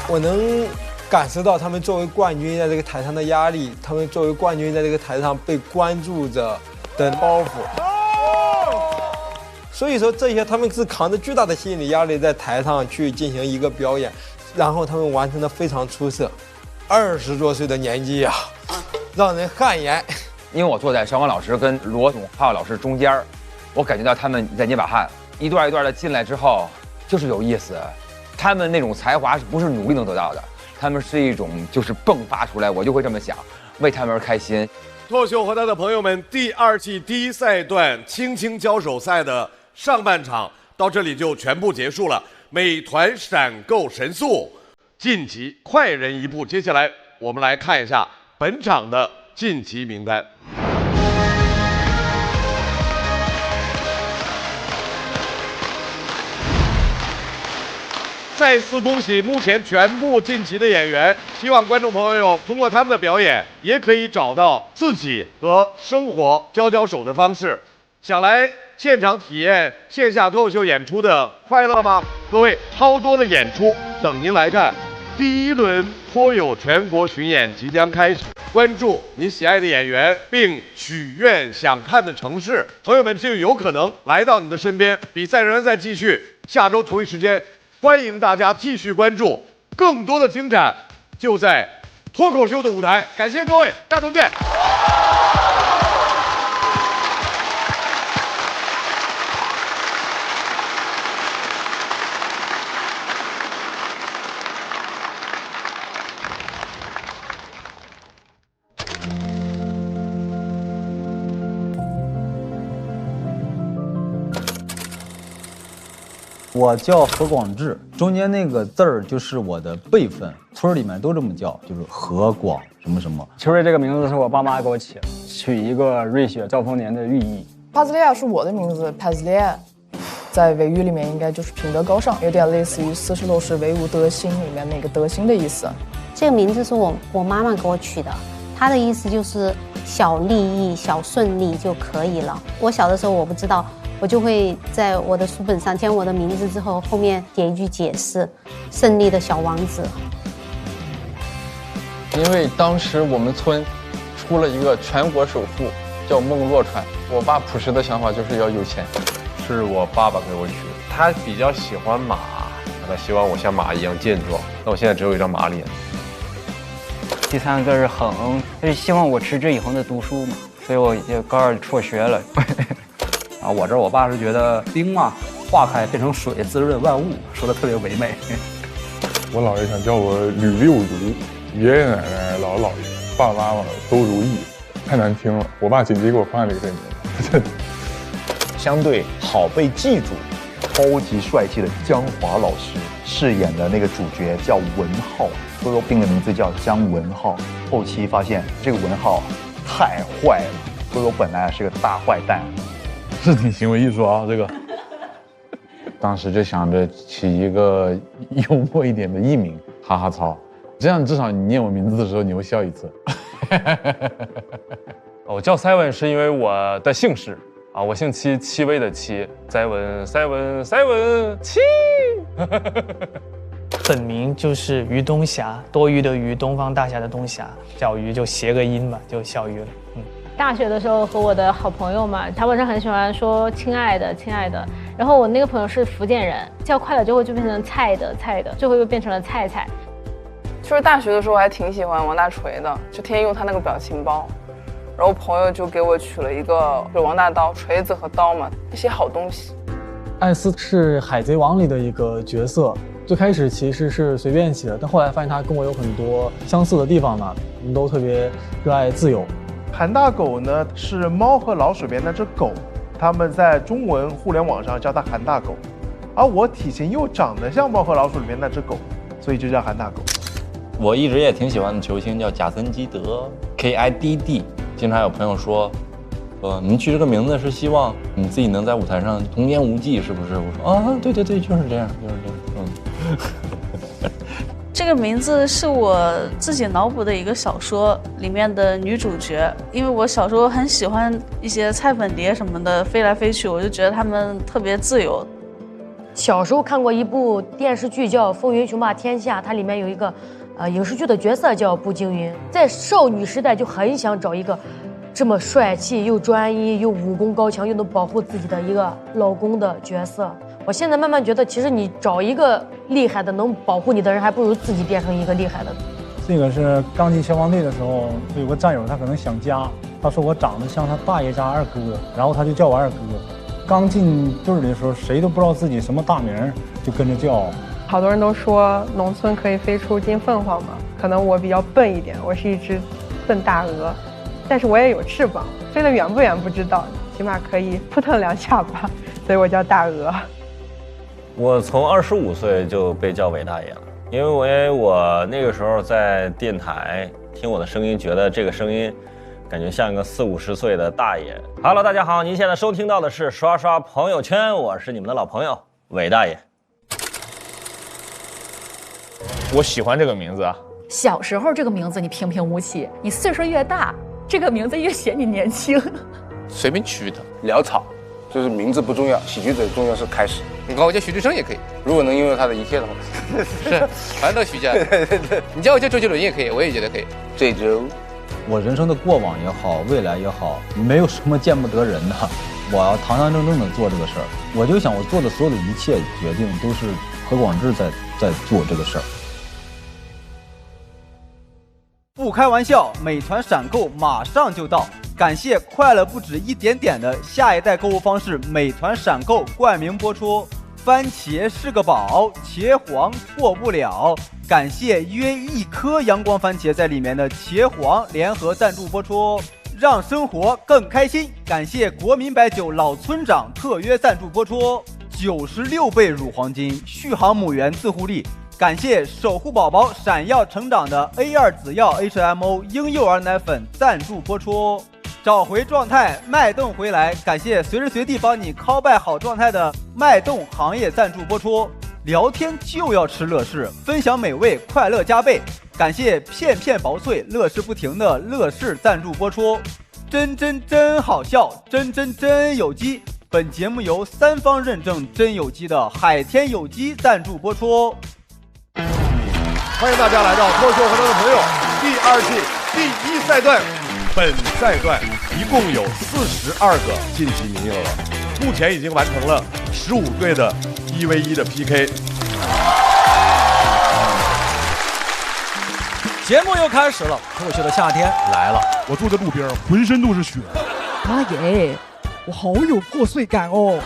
我能感受到他们作为冠军在这个台上的压力，他们作为冠军在这个台上被关注着的包袱。所以说这些他们是扛着巨大的心理压力在台上去进行一个表演，然后他们完成的非常出色。20多岁的年纪啊，让人汗颜。因为我坐在小王老师跟罗总浩老师中间，我感觉到他们在捏把汗，一段一段的进来之后，就是有意思。他们那种才华是不是努力能得到的？他们是一种就是迸发出来，我就会这么想，为他们而开心。脱秀和他的朋友们第2季第1赛段轻轻交手赛的上半场到这里就全部结束了。美团闪购神速晋级快人一步，接下来我们来看一下本场的晋级名单。再次恭喜目前全部晋级的演员，希望观众朋友通过他们的表演，也可以找到自己和生活交手的方式。想来现场体验线下脱口秀演出的快乐吗？各位，超多的演出等您来看。第1轮颇友全国巡演即将开始，关注你喜爱的演员，并许愿想看的城市，朋友们就有可能来到你的身边。比赛仍然在继续，下周同一时间，欢迎大家继续关注，更多的精彩就在脱口秀的舞台。感谢各位，下周见。我叫何广智，中间那个字儿就是我的辈分，村里面都这么叫，就是何广什么什么。秋瑞这个名字是我爸妈给我起的，取一个瑞雪兆丰年的寓意。帕兹利亚是我的名字，帕兹利亚在维语里面应该就是品德高尚，有点类似于46是维吾德心里面那个德行的意思。这个名字是我妈妈给我取的，她的意思就是小利益、小顺利就可以了。我小的时候我不知道。我就会在我的书本上填我的名字之后，后面写一句解释：胜利的小王子。因为当时我们村出了一个全国首富，叫孟若川。我爸朴实的想法就是要有钱，是我爸爸给我取的。他比较喜欢马，他希望我像马一样健壮。那我现在只有一张马脸。第3个是恒，就是希望我持之以恒的读书嘛，所以我就高2辍学了。啊，我爸是觉得冰嘛，化开变成水，滋润万物，说的特别唯美。我姥爷想叫我吕六如，爷爷奶奶、姥姥姥爷、爸爸妈妈都如意，太难听了。我爸紧急给我换了一个这名字。相对好被记住，超级帅气的姜华老师饰演的那个主角叫文浩，哥哥病的名字叫姜文浩。后期发现这个文浩太坏了，哥哥本来是个大坏蛋。是挺行为艺术啊，这个。当时就想着起一个幽默一点的艺名，哈哈操，这样至少你念我名字的时候你会笑一次。我叫 Seven 是因为我的姓氏啊，我姓戚，戚薇的戚 ，Seven 戚。本名就是于东霞，多余的余，东方大侠的东霞，小鱼就谐个音嘛，就小鱼了。大学的时候和我的好朋友嘛，他晚上很喜欢说亲爱的亲爱的，然后我那个朋友是福建人，叫快了之后就变成菜的，最后又变成了菜。就是大学的时候我还挺喜欢王大锤的，就天天用他那个表情包，然后朋友就给我取了一个就是王大刀，锤子和刀嘛，一些好东西。艾斯是海贼王里的一个角色，最开始其实是随便起的，但后来发现他跟我有很多相似的地方嘛，我们都特别热爱自由。韩大狗呢是猫和老鼠里面那只狗，他们在中文互联网上叫它韩大狗，而我体型又长得像猫和老鼠里面那只狗，所以就叫韩大狗。我一直也挺喜欢的球星叫贾森基德 ，KIDD。经常有朋友说，你取这个名字是希望你自己能在舞台上童言无忌，是不是？我说啊，对，就是这样。这个名字是我自己脑补的一个小说里面的女主角，因为我小时候很喜欢一些菜粉碟什么的飞来飞去，我就觉得他们特别自由。小时候看过一部电视剧叫《风云雄霸天下》，它里面有一个影视剧的角色叫步惊云。在少女时代就很想找一个这么帅气又专一又武功高强又能保护自己的一个老公的角色。我现在慢慢觉得，其实你找一个厉害的能保护你的人，还不如自己变成一个厉害的。这个是刚进消防队的时候，有个战友他可能想家，他说我长得像他大爷家二哥，然后他就叫我二哥。刚进队里的时候，谁都不知道自己什么大名，就跟着叫。好多人都说农村可以飞出金凤凰嘛，可能我比较笨一点，我是一只笨大鹅，但是我也有翅膀，飞得远不远不知道，起码可以扑腾2下吧，所以我叫大鹅。我从25岁就被叫伟大爷了，因为我那个时候在电台听我的声音，觉得这个声音感觉像一个40、50岁的大爷。Hello， 大家好，您现在收听到的是刷刷朋友圈，我是你们的老朋友伟大爷。我喜欢这个名字啊。小时候这个名字你平平无奇，你岁数越大，这个名字越显你年轻。随便取的，潦草，就是名字不重要，喜剧者重要是开始。你管我叫徐志胜也可以，如果能拥有他的一切的话，是，反正都徐家。你叫我叫周杰伦也可以，我也觉得可以。这周，我人生的过往也好，未来也好，没有什么见不得人的。我要堂堂正正的做这个事儿。我就想，我做的所有的一切决定都是何广智在做这个事儿。不开玩笑，美团闪购马上就到！感谢快乐不止一点点的下一代购物方式美团闪购冠名播出。番茄是个宝，茄皇错不了。感谢约1颗阳光番茄在里面的茄皇联合赞助播出，让生活更开心。感谢国民白酒老村长特约赞助播出，96倍乳黄金，续航母源自护力。感谢守护宝宝闪耀成长的 A2 紫药 HMO 婴幼儿奶粉赞助播出，找回状态，脉动回来。感谢随时随地帮你 call back 好状态的脉动行业赞助播出。聊天就要吃乐事，分享美味，快乐加倍。感谢片片薄脆，乐事不停的乐事赞助播出。真好笑，真有机。本节目由3方认证真有机的海天有机赞助播出。欢迎大家来到脱口秀和他的朋友第2季第1赛段。本赛段一共有42个晋级名额，目前已经完成了15队的1v1的 PK。节目又开始了，脱口秀的夏天来了。我坐在路边，浑身都是血。妈耶，我好有破碎感哦！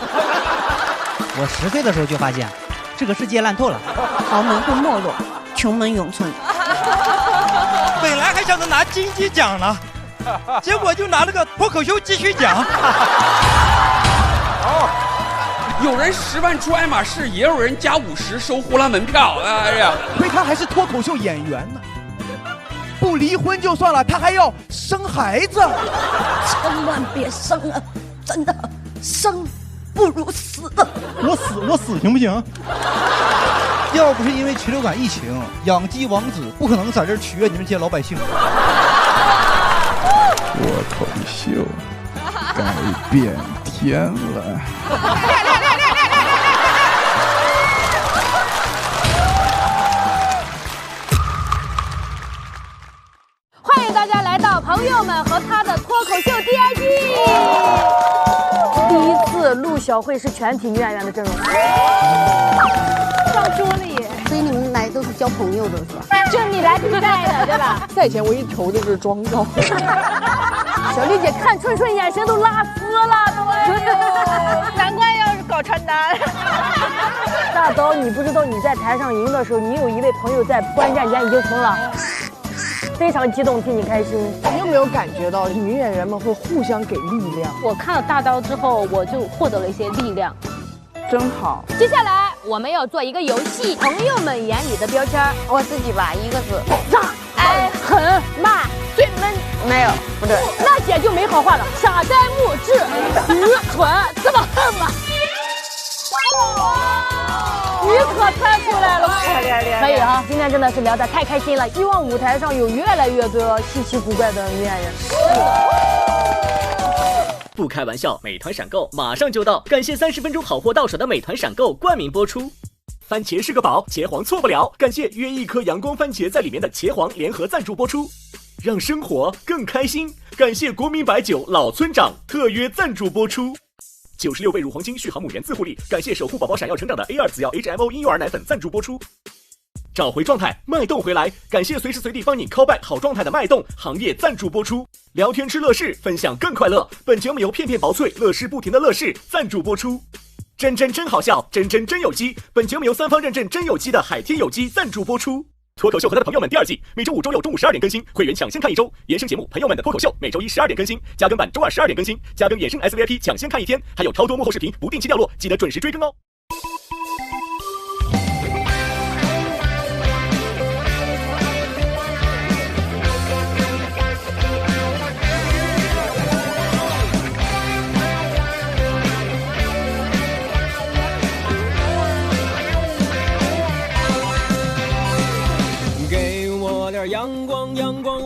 我10岁的时候就发现，这个世界烂透了，豪门会没落，穷门永存。本来还想着拿金鸡奖呢，结果就拿了个脱口秀继续奖。有人10万出爱马仕，也有人加50收呼啦门票。哎呀，亏他还是脱口秀演员呢。不离婚就算了，他还要生孩子，千万别生了，真的，生不如死。我死行不行？要不是因为禽流感疫情，养鸡王子不可能在这儿取悦你们这些老百姓。脱口秀改变天了。欢迎大家来到朋友们和他的脱口秀第2季。第一次录小慧是全体女演员的阵容，上桌了耶！所以你们来都是交朋友的是吧？就你来比赛的对吧？赛前我一头就是妆造。小丽姐看春春眼神都拉丝了，都。难怪要搞传单。大刀，你不知道你在台上赢的时候，你有一位朋友在关键间已经疯了。非常激动，替你开心。你有没有感觉到女演员们会互相给力量？我看了大刀之后，我就获得了一些力量，真好。接下来我们要做一个游戏，朋友们眼里的标签。我自己吧，1个字：傻、矮、狠、慢、最闷。没有，不对，那姐就没好话了。傻呆木智、愚蠢，这么恨吗？你可猜出来了，可以啊！今天真的是聊得太开心了，希望舞台上有越来越多稀奇古怪的女演员。不开玩笑，美团闪购马上就到，感谢30分钟好货到手的美团闪购冠名播出。番茄是个宝，茄皇错不了，感谢约一颗阳光番茄在里面的茄皇联合赞助播出。让生活更开心，感谢国民白酒老村长特约赞助播出。96倍乳黄金续航母源自护力，感谢守护宝宝闪耀成长的 A2 紫药 HMO 婴幼儿奶粉赞助播出。找回状态，脉动回来，感谢随时随地帮你 call back 好状态的脉动行业赞助播出。聊天吃乐事，分享更快乐，本节目由片片薄脆乐事不停的乐事赞助播出。真好笑，真有机，本节目由3方认证真有机的海天有机赞助播出。脱口秀和他的朋友们第2季，每周5、周6中午12点更新，会员抢先看1周；衍生节目《朋友们的脱口秀》每周1、12点更新，加更版周2、12点更新，加更衍生 SVIP 抢先看1天，还有超多幕后视频不定期掉落，记得准时追更哦。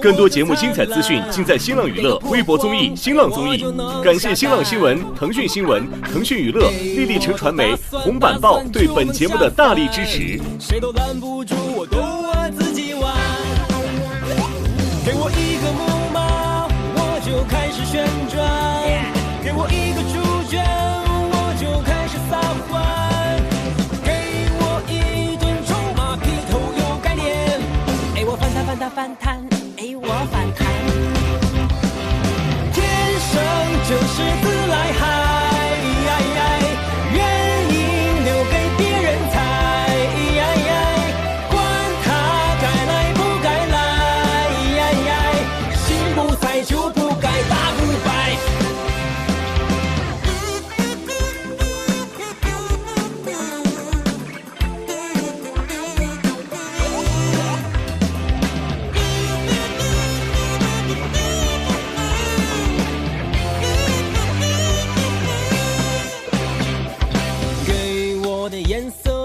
更多节目精彩资讯尽在新浪娱乐微博综艺、新浪综艺。感谢新浪新闻、腾讯新闻、腾讯娱乐、丽丽城传媒、红板报对本节目的大力支持。谁都拦不住我，都我自己玩。给我一个木马，我就开始旋转；给我一个主角，我就开始撒欢。给我一顿臭马，劈头有概念。哎，我反弹。我反弹，天生就是自来嗨，原因留给别人猜，管他该来不该来，心不在就不该打不败。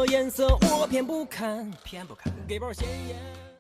颜色我偏不看，给包鲜艳。